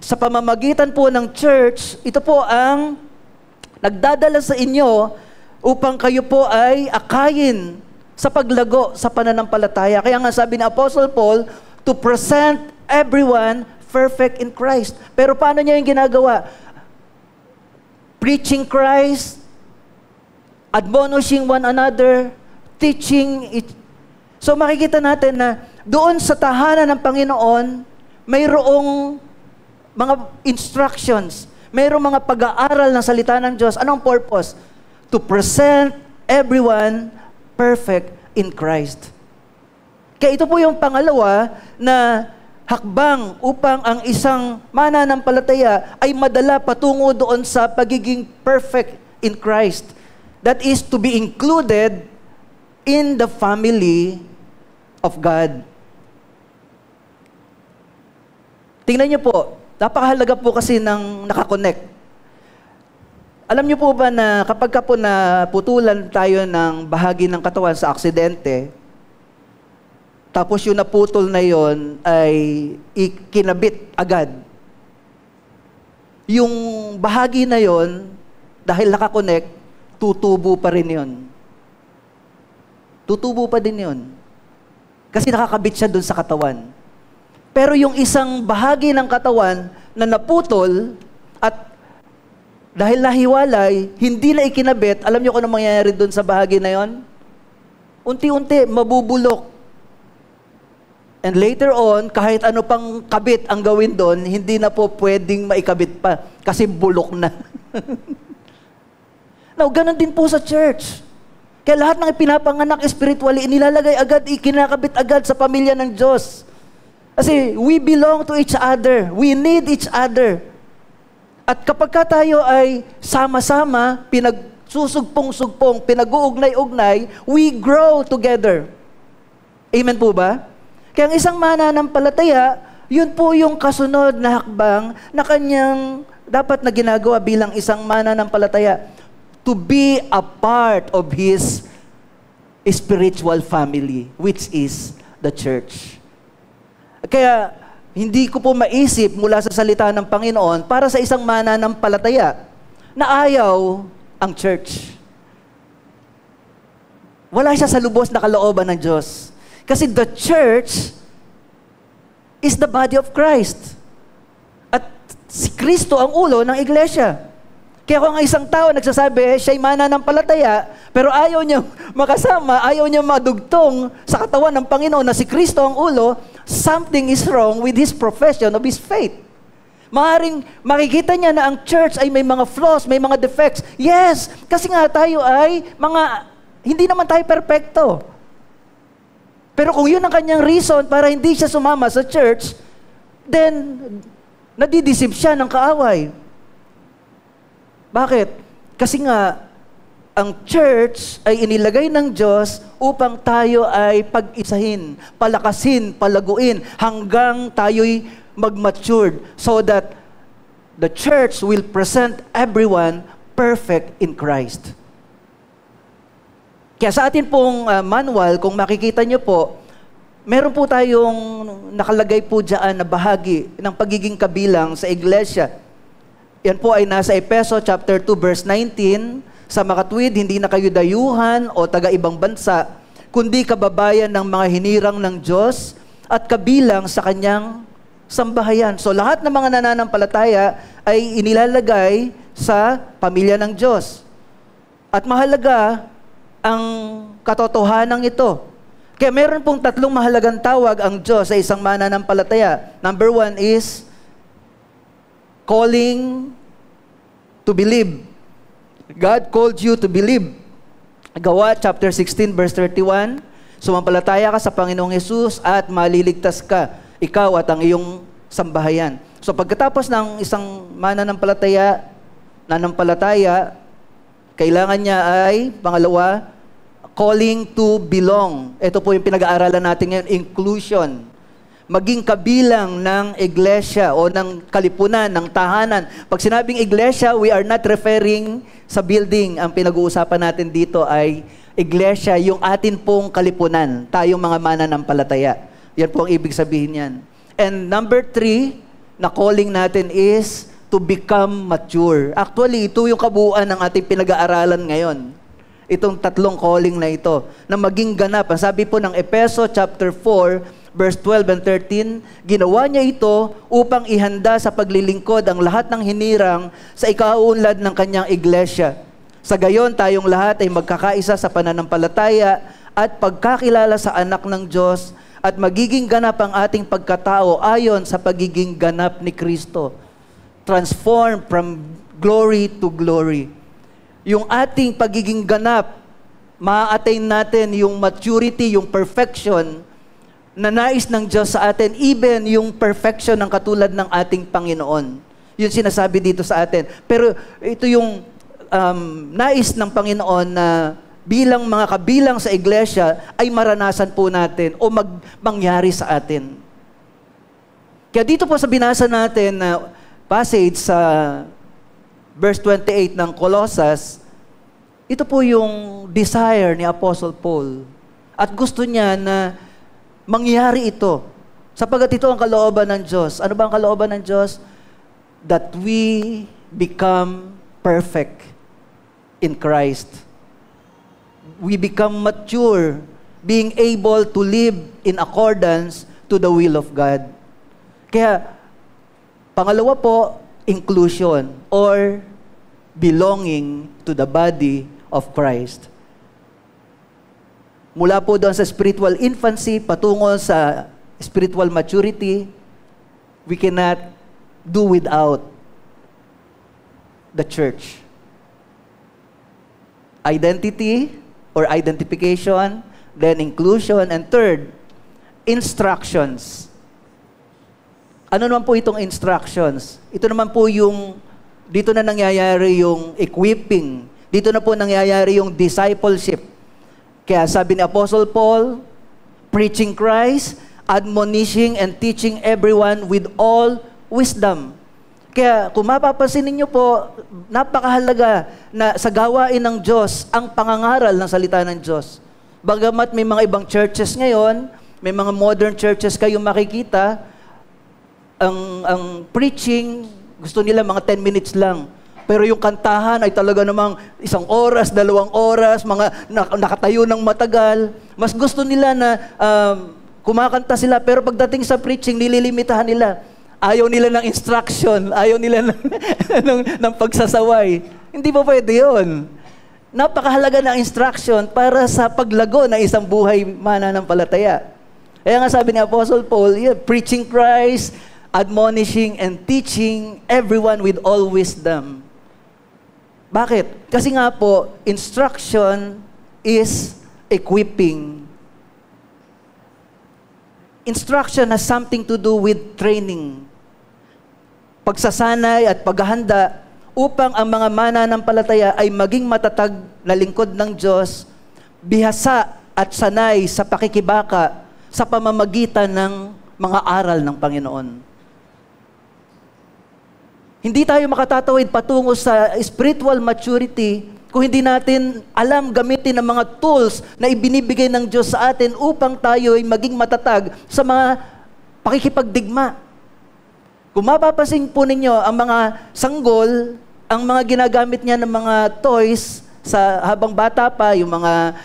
sa pamamagitan po ng church, ito po ang nagdadala sa inyo upang kayo po ay akayin sa paglago sa pananampalataya. Kaya nga sabi ni Apostle Paul, to present everyone perfect in Christ. Pero paano niya yung ginagawa? Preaching Christ, admonishing one another, teaching it. So makikita natin na doon sa tahanan ng Panginoon, mayroong mga instructions, mayroong mga pag-aaral ng salita ng Diyos. Anong purpose? To present everyone perfect in Christ. Kaya ito po yung pangalawa na hakbang upang ang isang mananampalataya ay madala patungo doon sa pagiging perfect in Christ. That is to be included in the family of God. Tingnan niyo po, napakahalaga po kasi ng nakakonect. Alam niyo po ba na kapag ka po naputulan tayo ng bahagi ng katawan sa aksidente, tapos yung naputol na yon ay ikinabit agad. Yung bahagi na yon, dahil nakakonect, tutubo pa rin yon. Tutubo pa din yon. Kasi nakakabit siya dun sa katawan. Pero yung isang bahagi ng katawan na naputol at dahil nahiwalay, hindi na ikinabit, alam niyo kung ano mangyayari dun sa bahagi na yon? Unti-unti, mabubulok. And later on, kahit ano pang kabit ang gawin doon, hindi na po pwedeng maikabit pa kasi bulok na. Now, ganun din po sa church. Kaya lahat ng ipinapanganak spiritually, inilalagay agad, ikinakabit agad sa pamilya ng Diyos. Kasi we belong to each other. We need each other. At kapag ka tayo ay sama-sama, pinagsusugpong-sugpong, pinag-uugnay-ugnay, we grow together. Amen po ba? Kaya ang isang mananampalataya, yun po yung kasunod na hakbang na kanyang dapat na ginagawa bilang isang mananampalataya. To be a part of his spiritual family, which is the church. Kaya, hindi ko po maisip mula sa salita ng Panginoon para sa isang mananampalataya na ayaw ang church. Wala siya sa lubos na kalooban ng Diyos. Kasi the church is the body of Christ. At si Kristo ang ulo ng iglesia. Kaya kung ang isang tao nagsasabi, siya'y mananampalataya, pero ayaw niya makasama, ayaw niya madugtong sa katawan ng Panginoon na si Kristo ang ulo, something is wrong with his profession of his faith. Maaring makikita niya na ang church ay may mga flaws, may mga defects. Yes, kasi nga tayo ay mga Hindi naman tayo perpekto. Pero kung yun ang kanyang reason para hindi siya sumama sa church, then nadidisip siya ng kaaway. Bakit? Kasi nga, ang church ay inilagay ng Diyos upang tayo ay pag-isahin, palakasin, palaguin, hanggang tayo'y mag-matured so that the church will present everyone perfect in Christ. Kaya sa atin pong manual, kung makikita nyo po, meron po tayong nakalagay po dyan na bahagi ng pagiging kabilang sa iglesia. Yan po ay nasa Efeso chapter 2 verse 19, sa makatwid, hindi na kayo dayuhan o taga-ibang bansa, kundi kababayan ng mga hinirang ng Diyos at kabilang sa kanyang sambahayan. So lahat ng mga nananampalataya ay inilalagay sa pamilya ng Diyos. At mahalaga ang katotohanan ito. Kaya meron pong tatlong mahalagang tawag ang Diyos sa isang mananampalataya. Number 1 is calling to believe. God called you to believe. Gawa chapter 16 verse 31, sumampalataya ka sa Panginoong Hesus at maliligtas ka, ikaw at ang iyong sambahayan. So pagkatapos ng isang mananampalataya, kailangan niya ay, pangalawa, calling to belong. Ito po yung pinag-aaralan natin ngayon, inclusion. Maging kabilang ng iglesia o ng kalipunan, ng tahanan. Pag sinabing iglesia, we are not referring sa building. Ang pinag-uusapan natin dito ay iglesia, yung atin pong kalipunan. Tayong mga mananampalataya. Yan po ang ibig sabihin yan. And number 3, na calling natin is to become mature. Actually, ito yung kabuuan ng ating pinag-aaralan ngayon. Itong tatlong calling na ito, na maging ganap. Ang sabi po ng Efeso chapter 4, verse 12 and 13, ginawa niya ito upang ihanda sa paglilingkod ang lahat ng hinirang sa ikauunlad ng kanyang iglesia. Sa gayon, tayong lahat ay magkakaisa sa pananampalataya at pagkakilala sa anak ng Diyos at magiging ganap ang ating pagkatao ayon sa pagiging ganap ni Kristo. Transform from glory to glory. Yung ating pagiging ganap, ma-attain natin yung maturity, yung perfection na nais ng Diyos sa atin, even yung perfection ng katulad ng ating Panginoon. Yun sinasabi dito sa atin. Pero ito yung nais ng Panginoon na bilang mga kabilang sa iglesia ay maranasan po natin o mangyari sa atin. Kaya dito po sa binasa natin na passage sa verse 28 ng Colossus, ito po yung desire ni Apostle Paul. At gusto niya na mangyari ito. Sapagkat ito ang kalooban ng Diyos. Ano ba ang kalooban ng Diyos? That we become perfect in Christ. We become mature, being able to live in accordance to the will of God. Kaya, pangalawa po, inclusion or belonging to the body of Christ. Mula po doon sa spiritual infancy, patungo sa spiritual maturity, we cannot do without the church. Identity or identification, then inclusion, and third, instructions. Ano naman po itong instructions? Ito naman po yung, dito na nangyayari yung equipping. Dito na po nangyayari yung discipleship. Kaya sabi ni Apostle Paul, preaching Christ, admonishing and teaching everyone with all wisdom. Kaya kung mapapansin ninyo po, napakahalaga na sa gawain ng Diyos ang pangangaral ng salita ng Diyos. Bagamat may mga ibang churches ngayon, may mga modern churches kayong makikita, ang preaching, gusto nila mga 10 minutes lang. Pero yung kantahan ay talaga namang 1 oras, 2 oras, mga nakatayo ng matagal. Mas gusto nila na kumakanta sila, pero pagdating sa preaching, nililimitahan nila. Ayaw nila ng instruction, ayaw nila ng pagsasaway. Hindi pa pwede yun. Napakahalaga ng instruction para sa paglago ng isang buhay mananampalataya. Kaya nga sabi ni Apostle Paul, preaching Christ, admonishing and teaching everyone with all wisdom. Bakit? Kasi nga po, instruction is equipping. Instruction has something to do with training. Pagsasanay at paghahanda upang ang mga mananampalataya ay maging matatag na lingkod ng Diyos, bihasa at sanay sa pakikibaka sa pamamagitan ng mga aral ng Panginoon. Hindi tayo makatatawid patungo sa spiritual maturity kung hindi natin alam gamitin ang mga tools na ibinibigay ng Diyos sa atin upang tayo ay maging matatag sa mga pakikipagdigma. Kung mapapansin po ninyo, ang mga sanggol, ang mga ginagamit niya ng mga toys sa habang bata pa, yung mga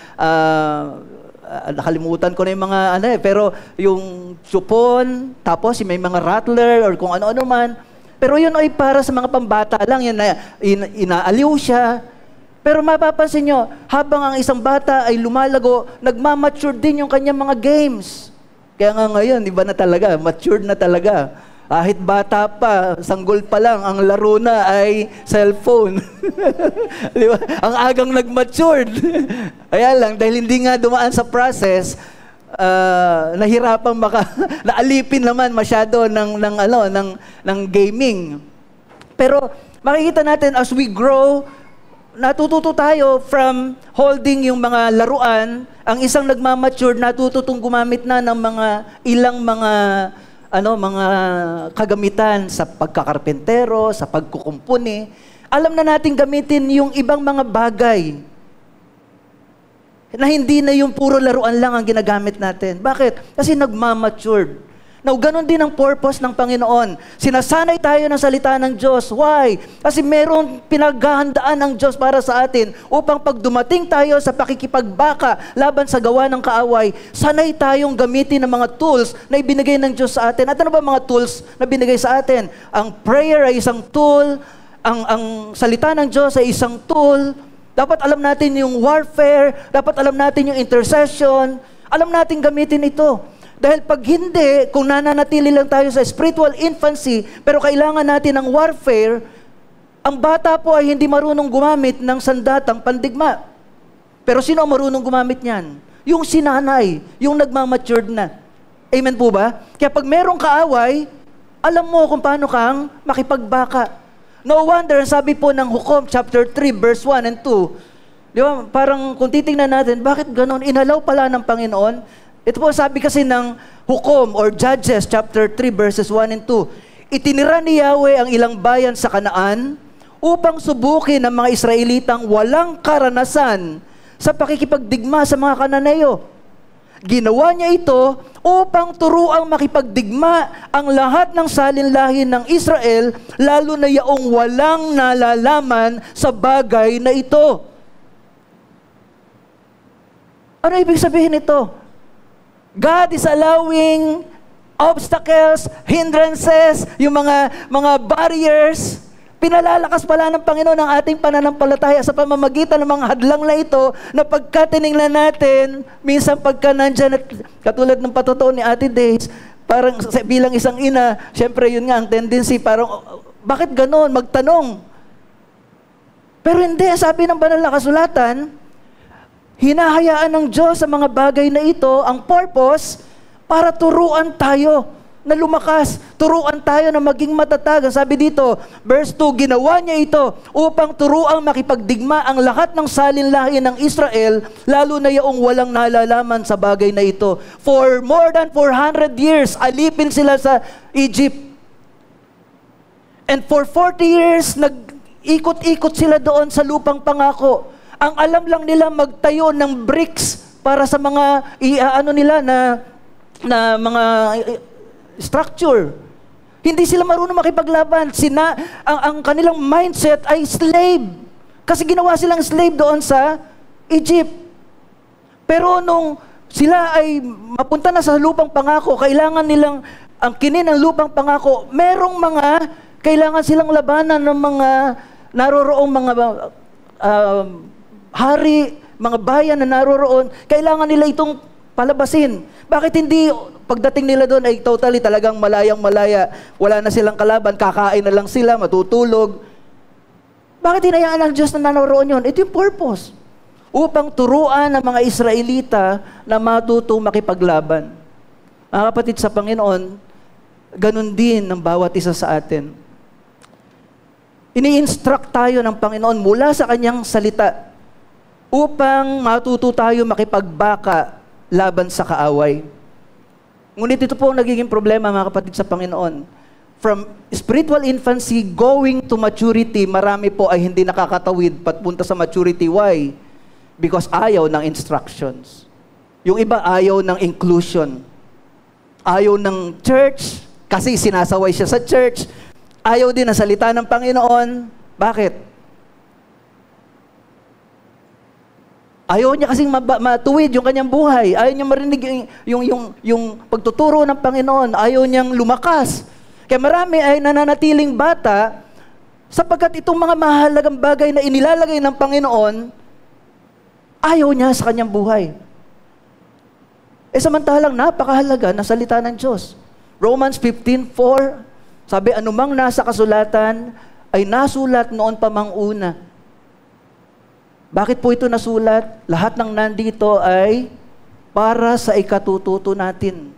nakalimutan ko na yung mga pero yung supon, tapos may mga rattler or kung ano-ano man. Pero yun ay para sa mga pambata lang, yun na inaaliw siya. Pero mapapansin nyo, habang ang isang bata ay lumalago, nagmamature din yung kanyang mga games. Kaya nga ngayon, iba na talaga, matured na talaga. Kahit bata pa, sanggol pa lang, ang laro na ay cellphone. Di ba? Ang agang nag-matured. Kaya lang, dahil hindi nga dumaan sa process, nahirapang naalipin naman masyado ng gaming. Pero makikita natin as we grow, natututo tayo from holding yung mga laruan. Ang isang nagmamature, natututong gumamit na ng mga ilang mga kagamitan sa pagkakarpentero, sa pagkukumpuni. Alam na natin gamitin yung ibang mga bagay na hindi na yung puro laruan lang ang ginagamit natin. Bakit? Kasi nagmamatured. Now, ganun din ang purpose ng Panginoon. Sinasanay tayo ng salita ng Diyos. Why? Kasi meron pinaghahandaan ng Diyos para sa atin upang pag dumating tayo sa pakikipagbaka laban sa gawa ng kaaway, sanay tayong gamitin ng mga tools na ibinigay ng Diyos sa atin. At ano ba mga tools na binigay sa atin? Ang prayer ay isang tool, ang salita ng Diyos ay isang tool. Dapat alam natin yung warfare, dapat alam natin yung intercession, alam natin gamitin ito. Dahil pag hindi, kung nananatili lang tayo sa spiritual infancy, pero kailangan natin ng warfare, ang bata po ay hindi marunong gumamit ng sandatang pandigma. Pero sino ang marunong gumamit niyan? Yung sinanay, yung nagmamatured na. Amen po ba? Kaya pag merong kaaway, alam mo kung paano kang makipagbaka. No wonder, sabi po ng Hukom chapter 3 verse 1 and 2, di ba? Parang kung titingnan natin, bakit ganon? Inalaw pala ng Panginoon. Ito po sabi kasi ng Hukom or Judges chapter 3 verses 1 and 2. Itinira ni Yahweh ang ilang bayan sa Kanaan upang subukin ang mga Israelitang walang karanasan sa pakikipagdigma sa mga Kananeo. Ginawa niya ito upang turuang makipagdigma ang lahat ng salinlahi ng Israel, lalo na yaong walang nalalaman sa bagay na ito. Ano ibig sabihin ito? God is allowing obstacles, hindrances, yung mga barriers. Pinalalakas pala ng Panginoon ang ating pananampalataya sa pamamagitan ng mga hadlang na ito na pagka tiningnan natin, minsan pagka nandyan at katulad ng patotoo ni Ate Days, parang bilang isang ina, syempre yun nga ang tendency, parang bakit ganon? Magtanong. Pero hindi, sabi ng banal na kasulatan, hinahayaan ng Diyos sa mga bagay na ito, ang purpose, para turuan tayo na lumakas, turuan tayo na maging matatag. Sabi dito, verse 2, ginawa niya ito upang turuang makipagdigma ang lahat ng salinlahi ng Israel, lalo na yaong walang nalalaman sa bagay na ito. For more than 400 years, alipin sila sa Egypt. And for 40 years, nag-ikot-ikot sila doon sa lupang pangako. Ang alam lang nila magtayo ng bricks para sa mga nila na mga structure. Hindi sila marunong makipaglaban. Ang kanilang mindset ay slave. Kasi ginawa silang slave doon sa Egypt. Pero nung sila ay mapunta na sa lupang pangako, kailangan nilang ang kinin ng lupang pangako, merong kailangan silang labanan ng mga naroroong mga hari, mga bayan na naroroon, kailangan nila itong palabasin. Bakit hindi pagdating nila doon ay totally talagang malayang-malaya, wala na silang kalaban, kakain na lang sila, matutulog? Bakit hinayaan ng Diyos na naroroon yun? Ito yung purpose. upang turuan ng mga Israelita na matutong makipaglaban. Mga kapatid sa Panginoon, ganun din ang bawat isa sa atin. Ini-instruct tayo ng Panginoon mula sa Kanyang salita upang matuto tayo makipagbaka laban sa kaaway. Ngunit ito po ang nagiging problema, mga kapatid sa Panginoon. From spiritual infancy going to maturity, marami po ay hindi nakakatawid papunta sa maturity. Why? Because ayaw ng instructions. Yung iba ayaw ng inclusion. Ayaw ng church, kasi sinasaway siya sa church. Ayaw din ng salita ng Panginoon. Bakit? Ayaw niya kasing matuwid yung kanyang buhay. Ayaw niya marinig yung pagtuturo ng Panginoon. Ayaw niyang lumakas. Kaya marami ay nananatiling bata sapagkat itong mga mahalagang bagay na inilalagay ng Panginoon, ayaw niya sa kanyang buhay. Samantalang napakahalaga na salita ng Diyos. Romans 15:4, sabi, anumang nasa kasulatan ay nasulat noon pa mang una. Bakit po ito nasulat? Lahat ng nandito ay para sa ikatututo natin.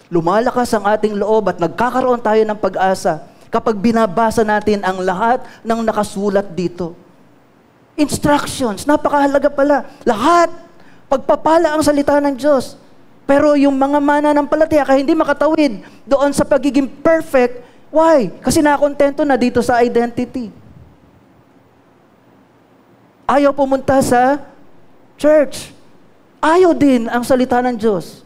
Lumalakas ang ating loob at nagkakaroon tayo ng pag-asa kapag binabasa natin ang lahat ng nakasulat dito. Instructions, napakahalaga pala. Lahat, pagpapala ang salita ng Diyos. Pero yung mga mananampalataya kaya hindi makatawid doon sa pagiging perfect, why? Kasi nakontento na dito sa identity. Ayaw pumunta sa church. Ayaw din ang salita ng Diyos.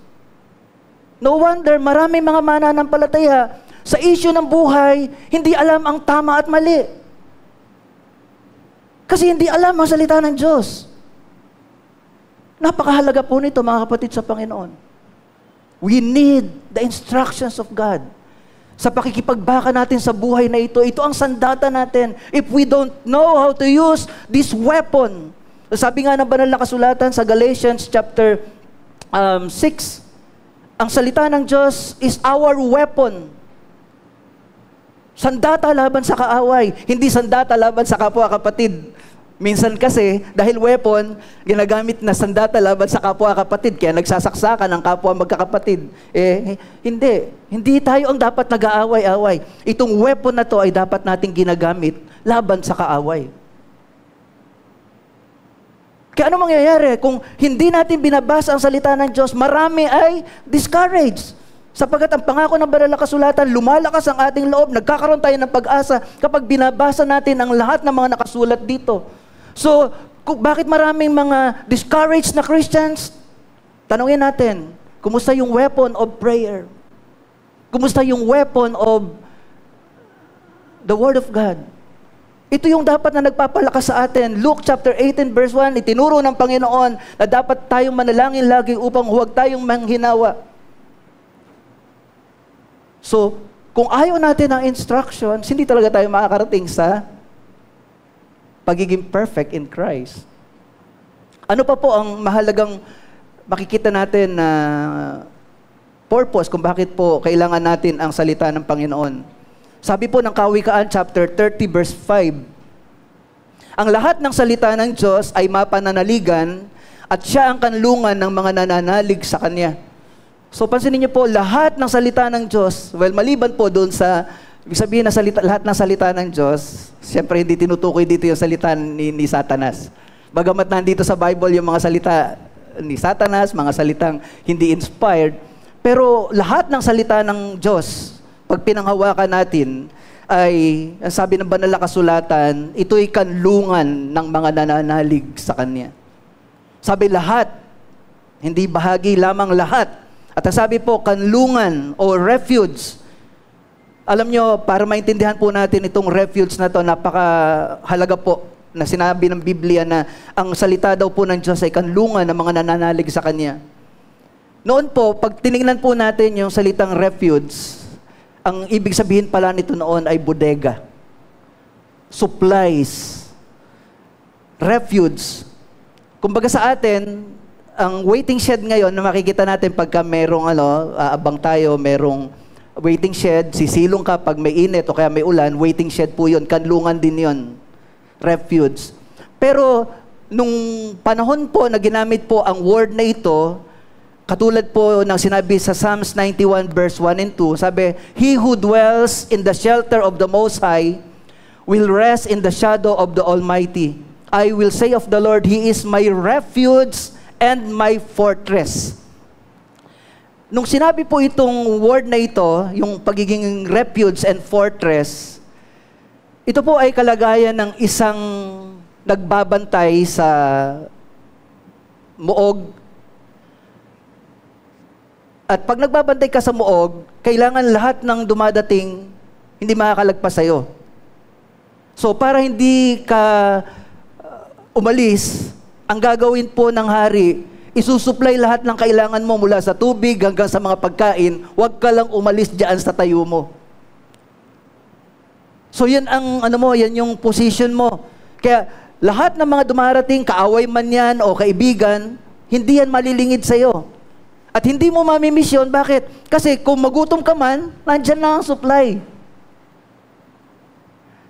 No wonder, marami mga mananampalataya sa issue ng buhay, hindi alam ang tama at mali. Kasi hindi alam ang salita ng Diyos. Napakahalaga po nito, mga kapatid sa Panginoon. We need the instructions of God. Sa pakikipagbaka natin sa buhay na ito, ito ang sandata natin. If we don't know how to use this weapon. Sabi nga ng banal na kasulatan sa Galatians chapter 6, ang salita ng Diyos is our weapon. Sandata laban sa kaaway, hindi sandata laban sa kapwa-kapatid. Minsan kasi, dahil weapon, ginagamit na sandata laban sa kapwa-kapatid, kaya nagsasaksakan ang kapwa magkakapatid. Hindi tayo ang dapat nag-aaway-away. Itong weapon na to ay dapat nating ginagamit laban sa kaaway. Kaya ano mangyayari? Kung hindi natin binabasa ang salita ng Diyos, marami ay discouraged. Sapagkat ang pangako ng banal na kasulatan, lumalakas ang ating loob, nagkakaroon tayo ng pag-asa kapag binabasa natin ang lahat ng mga nakasulat dito. So, bakit maraming mga discouraged na Christians? Tanungin natin, kumusta yung weapon of prayer? Kumusta yung weapon of the Word of God? Ito yung dapat na nagpapalakas sa atin. Luke chapter 18 verse 1, itinuro ng Panginoon na dapat tayong manalangin lagi upang huwag tayong manghinawa. So, kung ayaw natin ng instructions, hindi talaga tayo makakarating sa pagiging perfect in Christ. Ano pa po ang mahalagang makikita natin na purpose kung bakit po kailangan natin ang salita ng Panginoon? Sabi po ng Kawikaan chapter 30 verse 5, ang lahat ng salita ng Diyos ay mapananaligan at siya ang kanlungan ng mga nananalig sa Kanya. So, pansinin niyo po, lahat ng salita ng Diyos, well, maliban po doon sa, ibig sabihin na lahat ng salita ng Diyos, siyempre hindi tinutukoy dito yung salita ni Satanas. Bagamat nandito sa Bible yung mga salita ni Satanas, mga salitang hindi inspired, pero lahat ng salita ng Diyos, pag pinanghawakan natin, ay, sabi ng banal na kasulatan, ito'y kanlungan ng mga nananalig sa Kanya. Sabi lahat, hindi bahagi lamang lahat. At sabi po, kanlungan o refuge. Alam nyo, para maintindihan po natin itong refuge na to, napakahalaga po na sinabi ng Biblia na ang salita daw po ng Diyos ay kanlungan ng mga nananalig sa Kanya. Noon po, pag tinignan po natin yung salitang refuge, ang ibig sabihin pala nito noon ay bodega. Supplies. Refuge. Kumbaga sa atin, ang waiting shed ngayon na makikita natin pagka merong abang tayo, merong waiting shed, sisilong ka pag may init o kaya may ulan, waiting shed po yun, kanlungan din yun. Refuge. Pero nung panahon po na ginamit po ang word na ito, katulad po ng sinabi sa Psalms 91 verse 1 and 2, sabi, "He who dwells in the shelter of the Most High will rest in the shadow of the Almighty. I will say of the Lord, He is my refuge and my fortress." Nung sinabi po itong word na ito, yung pagiging refuge and fortress, ito po ay kalagayan ng isang nagbabantay sa muog. At pag nagbabantay ka sa muog, kailangan lahat ng dumadating hindi makakalagpas sa'yo. So para hindi ka umalis, ang gagawin po ng hari, isusupply lahat ng kailangan mo mula sa tubig hanggang sa mga pagkain, huwag ka lang umalis diyan sa tayo mo. So yan ang yan yung position mo. Kaya lahat ng mga dumarating, kaaway man yan o kaibigan, hindi yan malilingid sa'yo. At hindi mo mamimiss yun. Bakit? Kasi kung magutom ka man, nandyan na ang supply.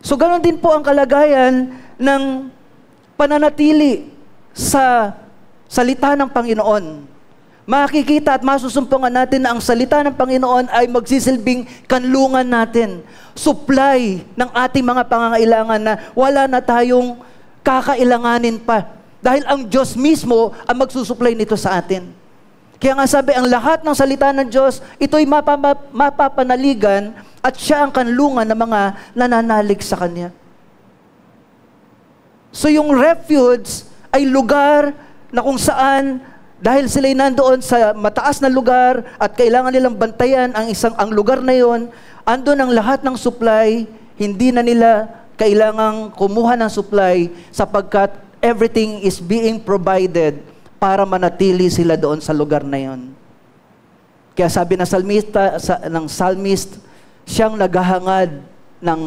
So ganoon din po ang kalagayan ng pananatili sa salita ng Panginoon. Makikita at masusumpungan natin na ang salita ng Panginoon ay magsisilbing kanlungan natin. Supply ng ating mga pangangailangan na wala na tayong kakailanganin pa. Dahil ang Diyos mismo ang magsusupply nito sa atin. Kaya nga sabi, ang lahat ng salita ng Diyos, ito'y mapapanaligan at siya ang kanlungan ng mga nananalig sa Kanya. So yung refuge ay lugar na kung saan, dahil sila'y nandoon sa mataas na lugar at kailangan nilang bantayan ang lugar na yon, andun ang lahat ng supply, hindi na nila kailangang kumuha ng supply sapagkat everything is being provided para manatili sila doon sa lugar na yon. Kaya sabi ng psalmist, siyang naghahangad ng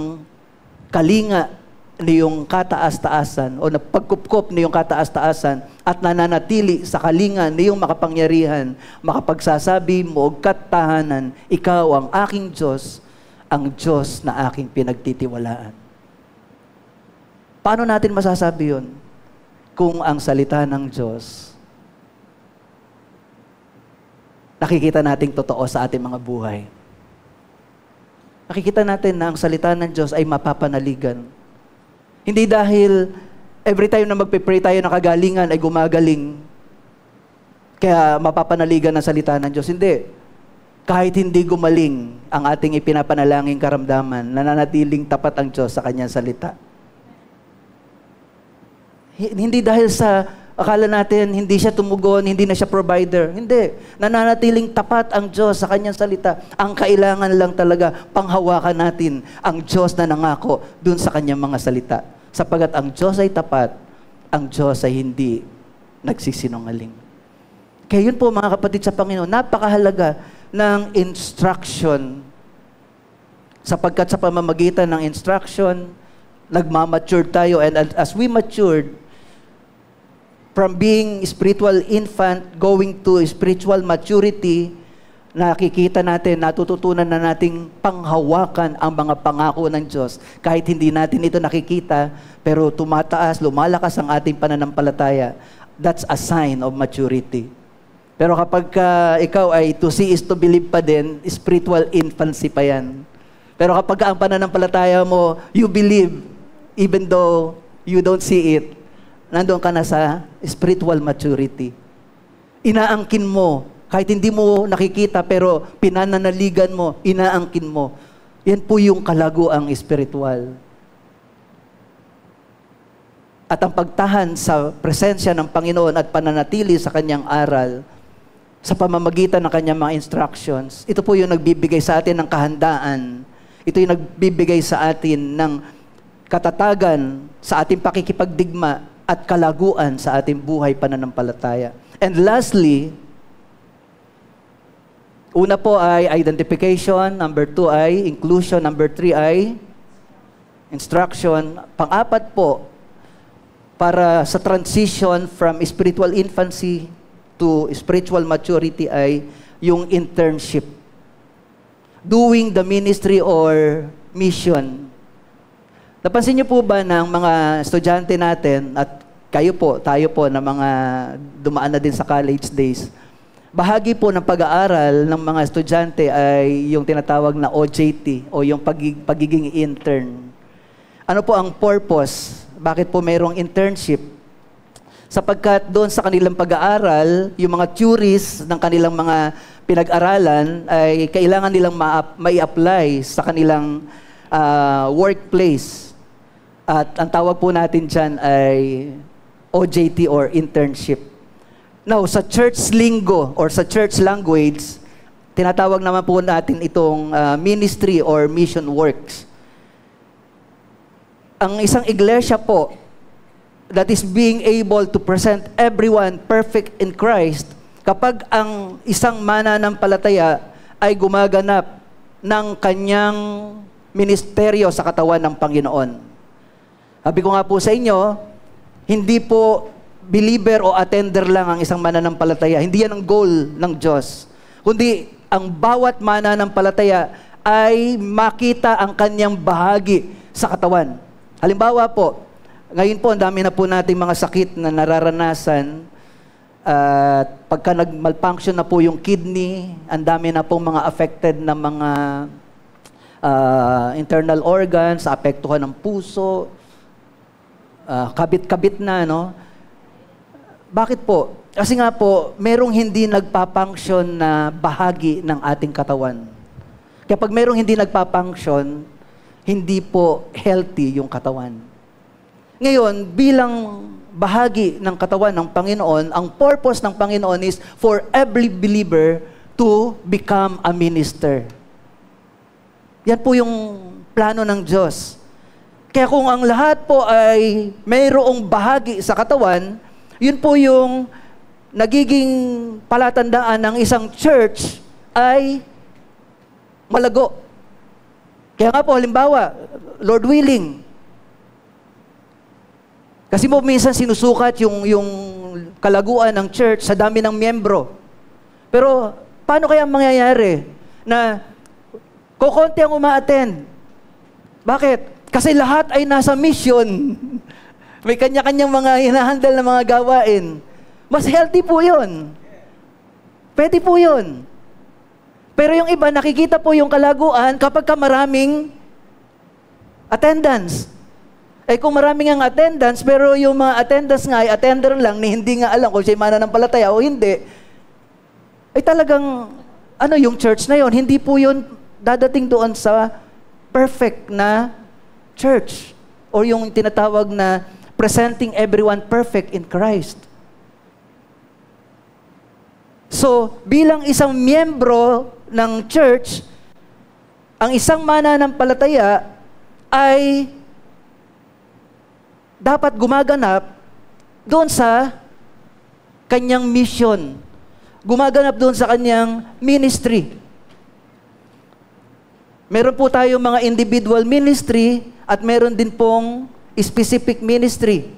kalinga niyong kataas-taasan o napagkupkop niyong kataas-taasan at nananatili sa kalinga niyong makapangyarihan, makapagsasabi mo og katahanan, ikaw ang aking Diyos, ang Diyos na aking pinagtitiwalaan. Paano natin masasabi yun? Kung ang salita ng Diyos nakikita nating totoo sa ating mga buhay. Nakikita natin na ang salita ng Diyos ay mapapanaligan. Hindi dahil every time na magpe-pray tayo ng kagalingan ay gumagaling. Kaya mapapanaligan ng salita ng Diyos. Hindi. Kahit hindi gumaling ang ating ipinapanalangin karamdaman, nananatiling tapat ang Diyos sa Kanyang salita. Hindi dahil sa akala natin hindi siya tumugon, hindi na siya provider. Hindi. Nananatiling tapat ang Diyos sa Kanyang salita. Ang kailangan lang talaga, panghawakan natin ang Diyos na nangako dun sa Kanyang mga salita. Sapagat ang Diyos ay tapat, ang Diyos ay hindi nagsisinungaling. Kaya yun po mga kapatid sa Panginoon, napakahalaga ng instruction. Sapagkat sa pamamagitan ng instruction, nagmamature tayo. And as we matured, from being spiritual infant, going to spiritual maturity, nakikita natin, natututunan na nating panghawakan ang mga pangako ng Diyos. Kahit hindi natin ito nakikita, pero tumataas, lumalakas ang ating pananampalataya. That's a sign of maturity. Pero kapag ikaw ay to see is to believe pa din, spiritual infancy pa yan. Pero kapag ang pananampalataya mo, you believe, even though you don't see it, nandoon ka na sa spiritual maturity. Inaangkin mo, kahit hindi mo nakikita, pero pinananaligan mo, inaangkin mo. Yan po yung kalaguang espiritual. At ang pagtahan sa presensya ng Panginoon at pananatili sa Kanyang aral, sa pamamagitan ng Kanyang mga instructions, ito po yung nagbibigay sa atin ng kahandaan. Ito yung nagbibigay sa atin ng katatagan sa ating pakikipagdigma at kalaguan sa ating buhay pananampalataya. And lastly, una po ay identification, number 2 ay inclusion, number 3 ay instruction, pang-apat po, para sa transition from spiritual infancy to spiritual maturity ay yung internship. Doing the ministry or mission. Napansin niyo po ba ng mga estudyante natin at kayo po, tayo po na mga dumaan na din sa college days, bahagi po ng pag-aaral ng mga estudyante ay yung tinatawag na OJT o yung pagiging intern. Ano po ang purpose? Bakit po mayroong internship? Sapagkat doon sa kanilang pag-aaral, yung mga theories ng kanilang mga pinag-aralan ay kailangan nilang mai-apply sa kanilang workplace. At ang tawag po natin dyan ay OJT or internship. Now, sa church lingo or sa church language, tinatawag naman po natin itong ministry or mission works. Ang isang iglesia po that is being able to present everyone perfect in Christ, kapag ang isang mananampalataya ay gumaganap ng kanyang ministeryo sa katawan ng Panginoon. Sabi ko nga po sa inyo, hindi po believer o attender lang ang isang mananampalataya. Hindi yan ang goal ng Diyos. Kundi ang bawat mananampalataya ay makita ang kanyang bahagi sa katawan. Halimbawa po, ngayon po, ang dami na po nating mga sakit na nararanasan. At pagka nag-malfunction na po yung kidney, ang dami na pong mga affected na mga internal organs, apektuhan ng puso, kabit-kabit na, no? Bakit po? Kasi nga po, merong hindi nagpa-function na bahagi ng ating katawan. Kapag merong hindi nagpa-function, hindi po healthy yung katawan. Ngayon, bilang bahagi ng katawan ng Panginoon, ang purpose ng Panginoon is for every believer to become a minister. Yan po yung plano ng Diyos. Kaya kung ang lahat po ay mayroong bahagi sa katawan, yun po yung nagiging palatandaan ng isang church ay malago. Kaya nga po, halimbawa, Lord willing, kasi mo minsan sinusukat yung kalaguan ng church sa dami ng miyembro. Pero paano kaya mangyayari na kukonti ang uma-attend? Bakit? Kasi lahat ay nasa mission. May kanya-kanyang mga hinahandle na mga gawain. Mas healthy po yun. Pwede po yun. Pero yung iba, nakikita po yung kalaguan kapag ka maraming attendance. Eh kung maraming ang attendance, pero yung mga attendance nga ay attender lang ni hindi nga alam kung siya'y mananampalataya o hindi, ay talagang, ano yung church na yon? Hindi po yun dadating doon sa perfect na church. Or yung tinatawag na presenting everyone perfect in Christ. So, bilang isang miyembro ng church, ang isang mananampalataya ay dapat gumaganap doon sa kanyang mission. Gumaganap doon sa kanyang ministry. Meron po tayong mga individual ministry at meron din pong specific ministry.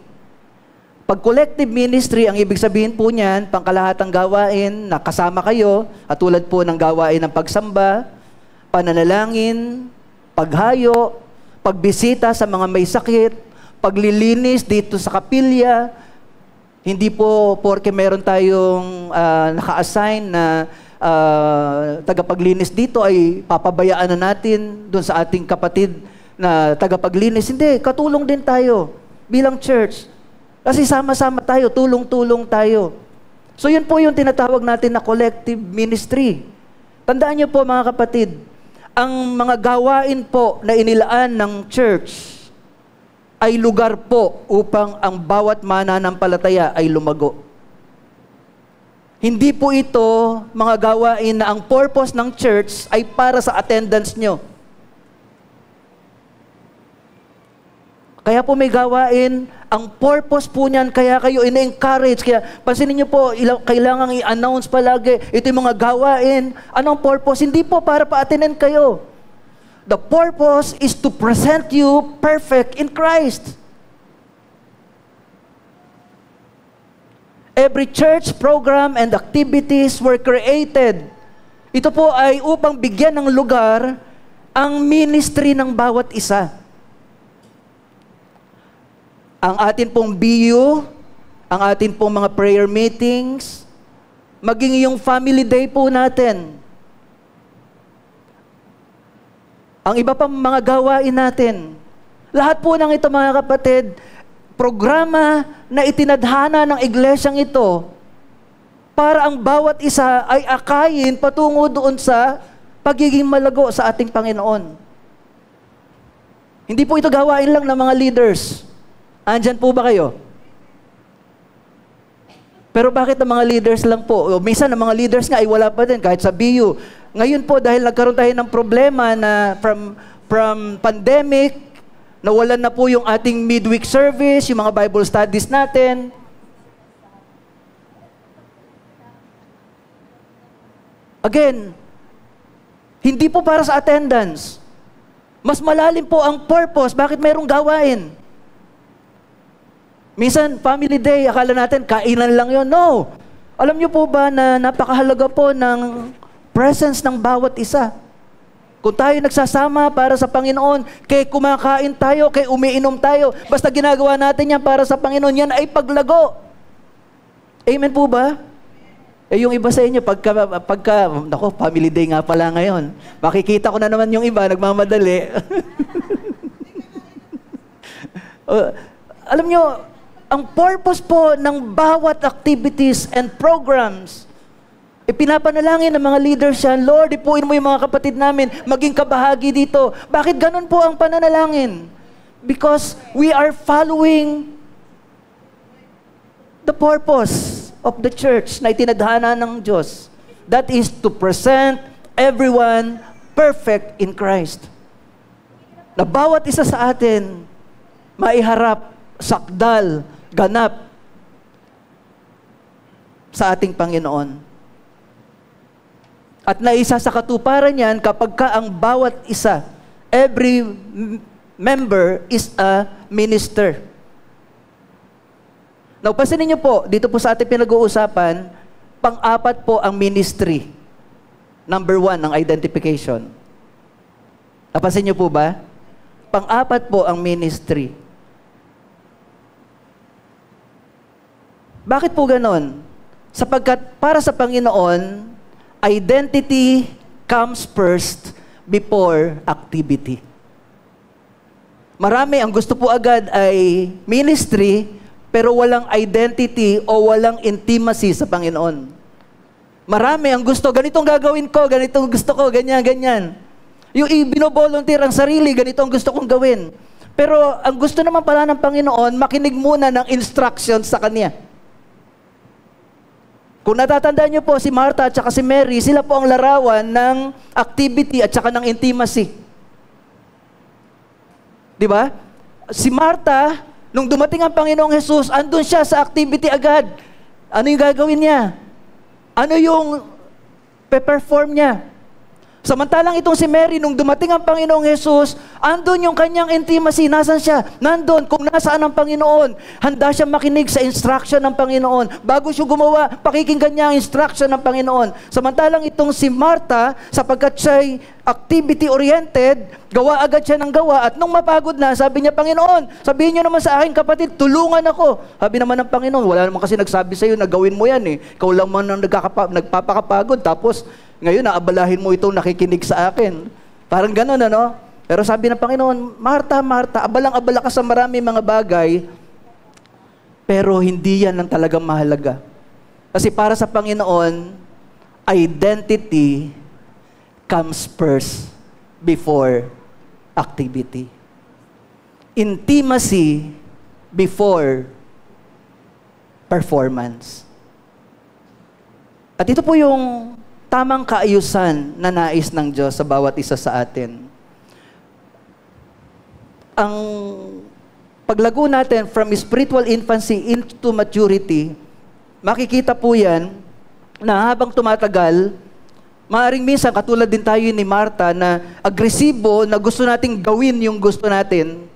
Pag collective ministry, ang ibig sabihin po niyan, pangkalahatang gawain na kasama kayo, at tulad po ng gawain ng pagsamba, pananalangin, paghayo, pagbisita sa mga may sakit, paglilinis dito sa kapilya. Hindi po porke meron tayong naka-assign na tagapaglinis dito ay papabayaan na natin doon sa ating kapatid na tagapaglinis. Hindi, katulong din tayo bilang church. Kasi sama-sama tayo, tulong-tulong tayo. So yun po yung tinatawag natin na collective ministry. Tandaan niyo po mga kapatid, ang mga gawain po na inilaan ng church ay lugar po upang ang bawat mananampalataya ay lumago. Hindi po ito mga gawain na ang purpose ng church ay para sa attendance nyo. Kaya po may gawain, ang purpose po niyan, kaya kayo ina-encourage. Kaya pansinin nyo po, kailangan i-announce palagi, ito yung mga gawain. Anong purpose? Hindi po para pa-attend kayo. The purpose is to present you perfect in Christ. Every church program and activities were created. Ito po ay upang bigyan ng lugar ang ministry ng bawat isa. Ang atin pong BU ang atin pong mga prayer meetings, maging yung family day po natin. Ang iba pang mga gawain natin. Lahat po ng ito, mga kapatid, programa na itinadhana ng iglesyang ito para ang bawat isa ay akayin patungo doon sa pagiging malago sa ating Panginoon. Hindi po ito gawain lang ng mga leaders. Andyan po ba kayo? Pero bakit ang mga leaders lang po? O minsan ang mga leaders nga ay wala pa din kahit sa BU. Ngayon po dahil nagkaroon tayo ng problema na from pandemic, nawalan na po yung ating midweek service, yung mga Bible studies natin. Again, hindi po para sa attendance. Mas malalim po ang purpose. Bakit mayroong gawain? Minsan, family day, akala natin, kainan lang yon. No. Alam niyo po ba na napakahalaga po ng presence ng bawat isa? Kung tayo nagsasama para sa Panginoon, kay kumakain tayo, kay umiinom tayo, basta ginagawa natin yan para sa Panginoon, yan ay paglago. Amen po ba? Eh yung iba sa inyo, nako, family day nga pala ngayon. Makikita ko na naman yung iba, nagmamadali. Alam nyo, ang purpose po ng bawat activities and programs, ipinapanalangin ng mga leaders yan, Lord, ipuin mo yung mga kapatid namin, maging kabahagi dito. Bakit ganun po ang pananalangin? Because we are following the purpose of the church na itinadhana ng Diyos. That is to present everyone perfect in Christ. Na bawat isa sa atin, maiharap, sakdal, ganap sa ating Panginoon. At naisa sa katuparan yan kapag ka ang bawat isa, every member is a minister. Now, pansinin niyo po, dito po sa ating pinag-uusapan, pang-apat po ang ministry. Number 1, ang identification. Napansin niyo po ba? Pang-apat po ang ministry. Bakit po ganon? Sapagkat para sa Panginoon, identity comes first before activity. Marami ang gusto po agad ay ministry, pero walang identity o walang intimacy sa Panginoon. Marami ang gusto, ganitong gagawin ko, ganitong gusto ko, ganyan, ganyan. Yung i-volunteer ang sarili, ganito ang gusto kong gawin. Pero ang gusto naman pala ng Panginoon, makinig muna ng instructions sa Kanya. Kung natatandaan niyo po, si Martha at saka si Mary, sila po ang larawan ng activity at saka ng intimacy. Di ba? Si Martha, nung dumating ang Panginoong Jesus, andun siya sa activity agad. Ano yung gagawin niya? Ano yung pe-perform niya? Samantalang itong si Mary, nung dumating ang Panginoong Jesus, andun yung kanyang intimacy. Nasaan siya? Nandun. Kung nasaan ang Panginoon, handa siya makinig sa instruction ng Panginoon. Bago siya gumawa, pakikinggan niya ang instruction ng Panginoon. Samantalang itong si Martha, sapagkat siya'y activity-oriented, gawa agad siya ng gawa. At nung mapagod na, sabi niya, Panginoon, sabihin niyo naman sa aking kapatid, tulungan ako. Sabi naman ng Panginoon, wala naman kasi nagsabi sa iyo na gawin mo yan eh. Ikaw lang man ang nagpapakapagod. Tapos, ngayon, naabalahin mo itong nakikinig sa akin. Parang gano'n, ano? Pero sabi ng Panginoon, Martha, Martha, abalang-abala ka sa marami mga bagay, pero hindi yan ang talagang mahalaga. Kasi para sa Panginoon, identity comes first before activity. Intimacy before performance. At ito po yung tamang kaayusan na nais ng Diyos sa bawat isa sa atin. Ang paglago natin from spiritual infancy into maturity, makikita po yan na habang tumatagal, maaaring minsan katulad din tayo ni Martha na agresibo na gusto nating gawin yung gusto natin,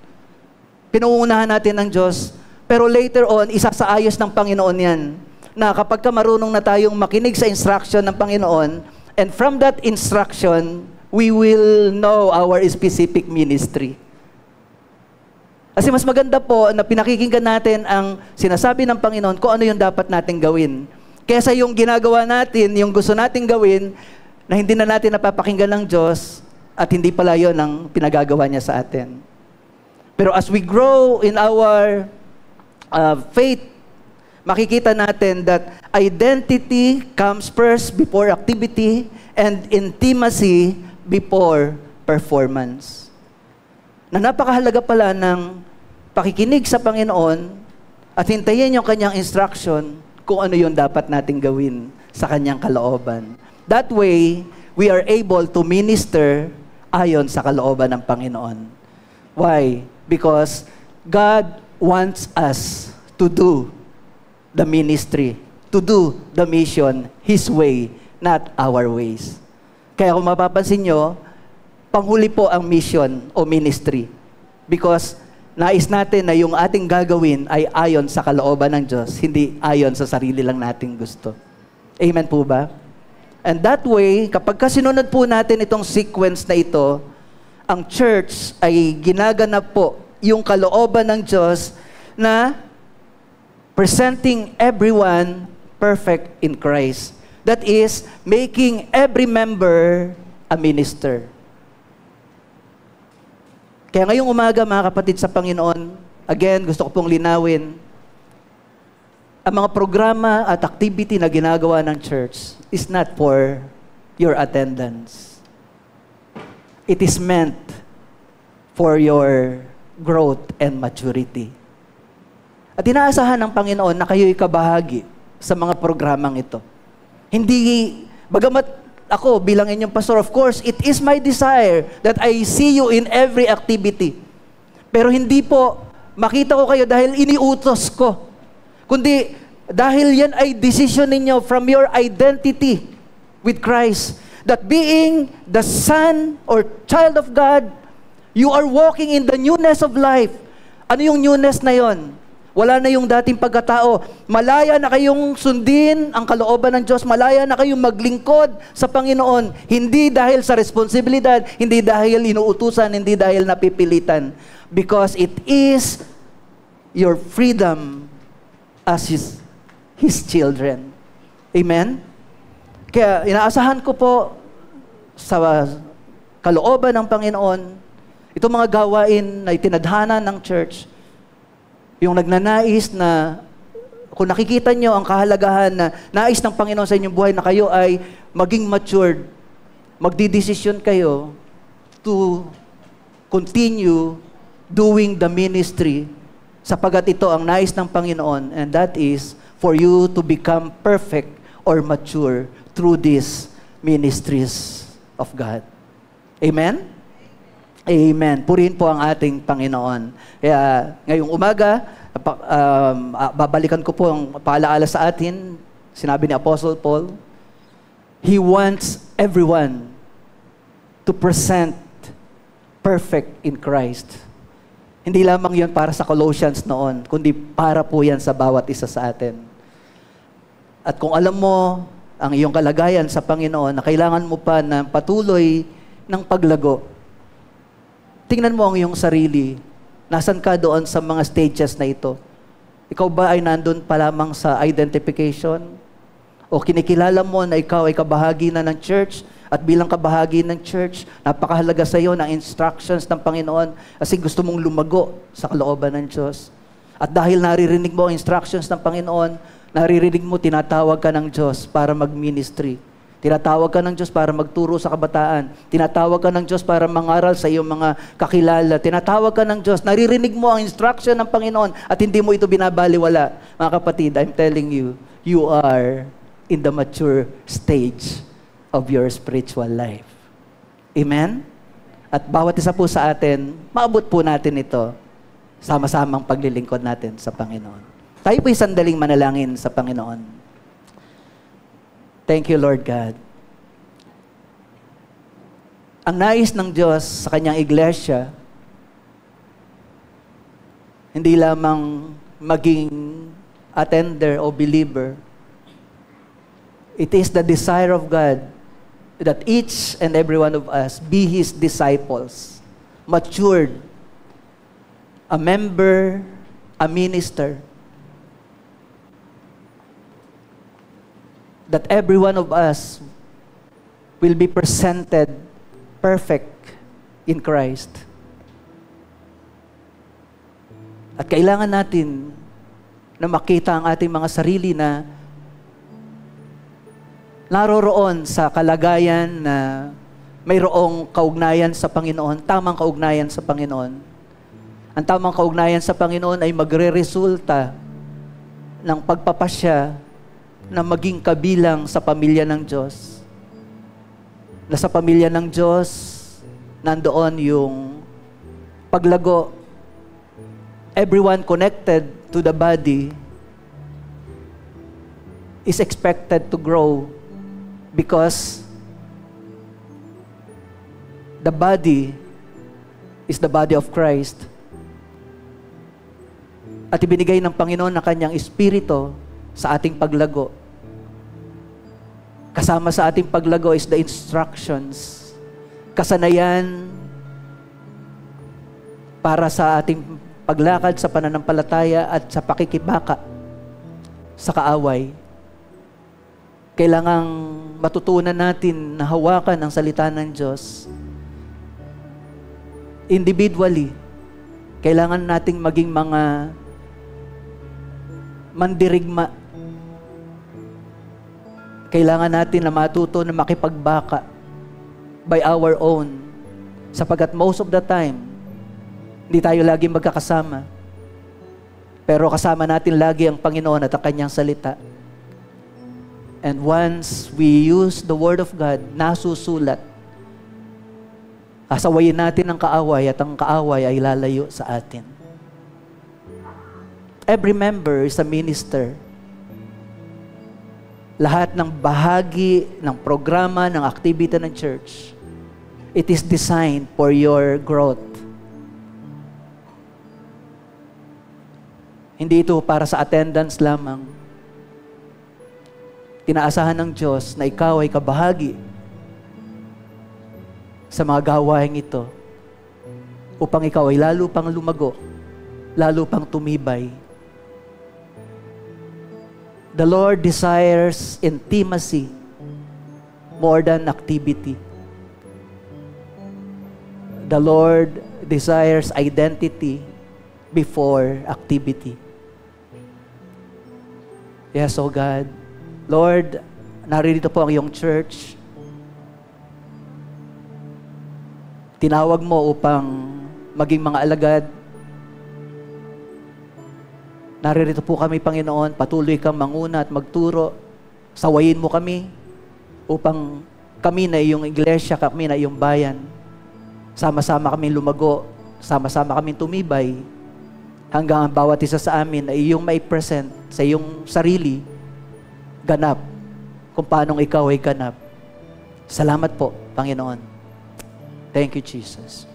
pinuunahan natin ng Diyos, pero later on, isasaayos ng Panginoon yan. Na kapag ka marunong na tayong makinig sa instruction ng Panginoon, and from that instruction, we will know our specific ministry. Kasi mas maganda po na pinakikinggan natin ang sinasabi ng Panginoon kung ano yung dapat nating gawin. Kesa yung ginagawa natin, yung gusto nating gawin, na hindi na natin napapakinggan ng Diyos at hindi pala yun ang pinagagawa niya sa atin. Pero as we grow in our faith, makikita natin that identity comes first before activity and intimacy before performance. Na napakahalaga pala ng pakikinig sa Panginoon at hintayin yung kanyang instruction kung ano yung dapat nating gawin sa kanyang kalooban. That way, we are able to minister ayon sa kalooban ng Panginoon. Why? Because God wants us to do the ministry, to do the mission His way, not our ways. Kaya kung mapapansin nyo, panghuli po ang mission o ministry. Because nais natin na yung ating gagawin ay ayon sa kalooban ng Diyos, hindi ayon sa sarili lang nating gusto. Amen po ba? And that way, kapag sinunod po natin itong sequence na ito, ang church ay ginaganap po yung kalooban ng Diyos na presenting everyone perfect in Christ. That is, making every member a minister. Kaya ngayong umaga, mga kapatid sa Panginoon, again, gusto ko pong linawin, ang mga programa at activity na ginagawa ng church is not for your attendance. It is meant for your growth and maturity. At inaasahan ng Panginoon na kayo'y kabahagi sa mga programang ito. Hindi, bagamat ako bilang inyong pastor, of course, it is my desire that I see you in every activity. Pero hindi po makita ko kayo dahil iniutos ko. Kundi dahil yan ay decision ninyo from your identity with Christ. That being the son or child of God, you are walking in the newness of life. Ano yung newness na yon? Wala na yung dating pagkatao. Malaya na kayong sundin ang kalooban ng Diyos. Malaya na kayong maglingkod sa Panginoon. Hindi dahil sa responsibilidad, hindi dahil inuutusan, hindi dahil napipilitan. Because it is your freedom as His children. Amen? Kaya inaasahan ko po sa kalooban ng Panginoon, itong mga gawain na itinadhana ng church, yung nagnanais na, kung nakikita nyo ang kahalagahan na nais ng Panginoon sa inyong buhay na kayo ay maging matured, magdidesisyon kayo to continue doing the ministry sapagat ito ang nais ng Panginoon, and that is for you to become perfect or mature through these ministries of God. Amen? Amen. Purihin po ang ating Panginoon. Kaya ngayong umaga, babalikan ko po ang paalaala sa atin. Sinabi ni Apostle Paul, he wants everyone to present perfect in Christ. Hindi lamang yun para sa Colossians noon, kundi para po yan sa bawat isa sa atin. At kung alam mo ang iyong kalagayan sa Panginoon na kailangan mo pa na patuloy ng paglago, tingnan mo ang iyong sarili. Nasaan ka doon sa mga stages na ito? Ikaw ba ay nandun pa lamang sa identification? O kinikilala mo na ikaw ay kabahagi na ng church? At bilang kabahagi ng church, napakahalaga sa iyo ng instructions ng Panginoon kasi gusto mong lumago sa kalooban ng Diyos. At dahil naririnig mo ang instructions ng Panginoon, naririnig mo, tinatawag ka ng Diyos para mag-ministry. Tinatawag ka ng Diyos para magturo sa kabataan. Tinatawag ka ng Diyos para mangaral sa iyong mga kakilala. Tinatawag ka ng Diyos. Naririnig mo ang instruction ng Panginoon at hindi mo ito binabaliwala. Mga kapatid, I'm telling you, you are in the mature stage of your spiritual life. Amen? At bawat isa po sa atin, maabot po natin ito sama-samang paglilingkod natin sa Panginoon. Tayo po'y sandaling manalangin sa Panginoon. Thank you, Lord God. Ang nais ng Diyos sa kanyang iglesia, hindi lamang maging attender o believer. It is the desire of God that each and every one of us be His disciples, matured, a member, a minister, that every one of us will be presented perfect in Christ. At kailangan natin na makita ang ating mga sarili na naroroon sa kalagayan na mayroong kaugnayan sa Panginoon, tamang kaugnayan sa Panginoon. Ang tamang kaugnayan sa Panginoon ay magre-resulta ng pagpapasya na maging kabilang sa pamilya ng Diyos. Na sa pamilya ng Diyos, nandoon yung paglago. Everyone connected to the body is expected to grow because the body is the body of Christ. At ibinigay ng Panginoon na kanyang Espiritu sa ating paglago. Kasama sa ating paglago is the instructions, kasanayan para sa ating paglakad sa pananampalataya at sa pakikibaka sa kaaway. Kailangang matutunan natin na hawakan ang salita ng Diyos. Individually, kailangan nating maging mga mandirigma. Kailangan natin na matuto na makipagbaka by our own. Sapagkat most of the time, hindi tayo lagi magkakasama. Pero kasama natin lagi ang Panginoon at ang Kanyang salita. And once we use the Word of God, nasusulat, kasawayin natin ang kaaway at ang kaaway ay lalayo sa atin. Every member is a minister. Lahat ng bahagi ng programa, ng activity ng church, it is designed for your growth. Hindi ito para sa attendance lamang. Tinaasahan ng Diyos na ikaw ay kabahagi sa mga gawaing ito upang ikaw ay lalo pang lumago, lalo pang tumibay. The Lord desires intimacy more than activity. The Lord desires identity before activity. Yes, oh God. Lord, narito po ang iyong church. Tinawag mo upang maging mga alagad. Naririto po kami, Panginoon, patuloy kang manguna at magturo. Sawayin mo kami upang kami na iyong iglesia, kami na iyong bayan. Sama-sama kami lumago, sama-sama kami tumibay, hanggang ang bawat isa sa amin ay iyong mai-present sa iyong sarili, ganap, kung paanong ikaw ay ganap. Salamat po, Panginoon. Thank you, Jesus.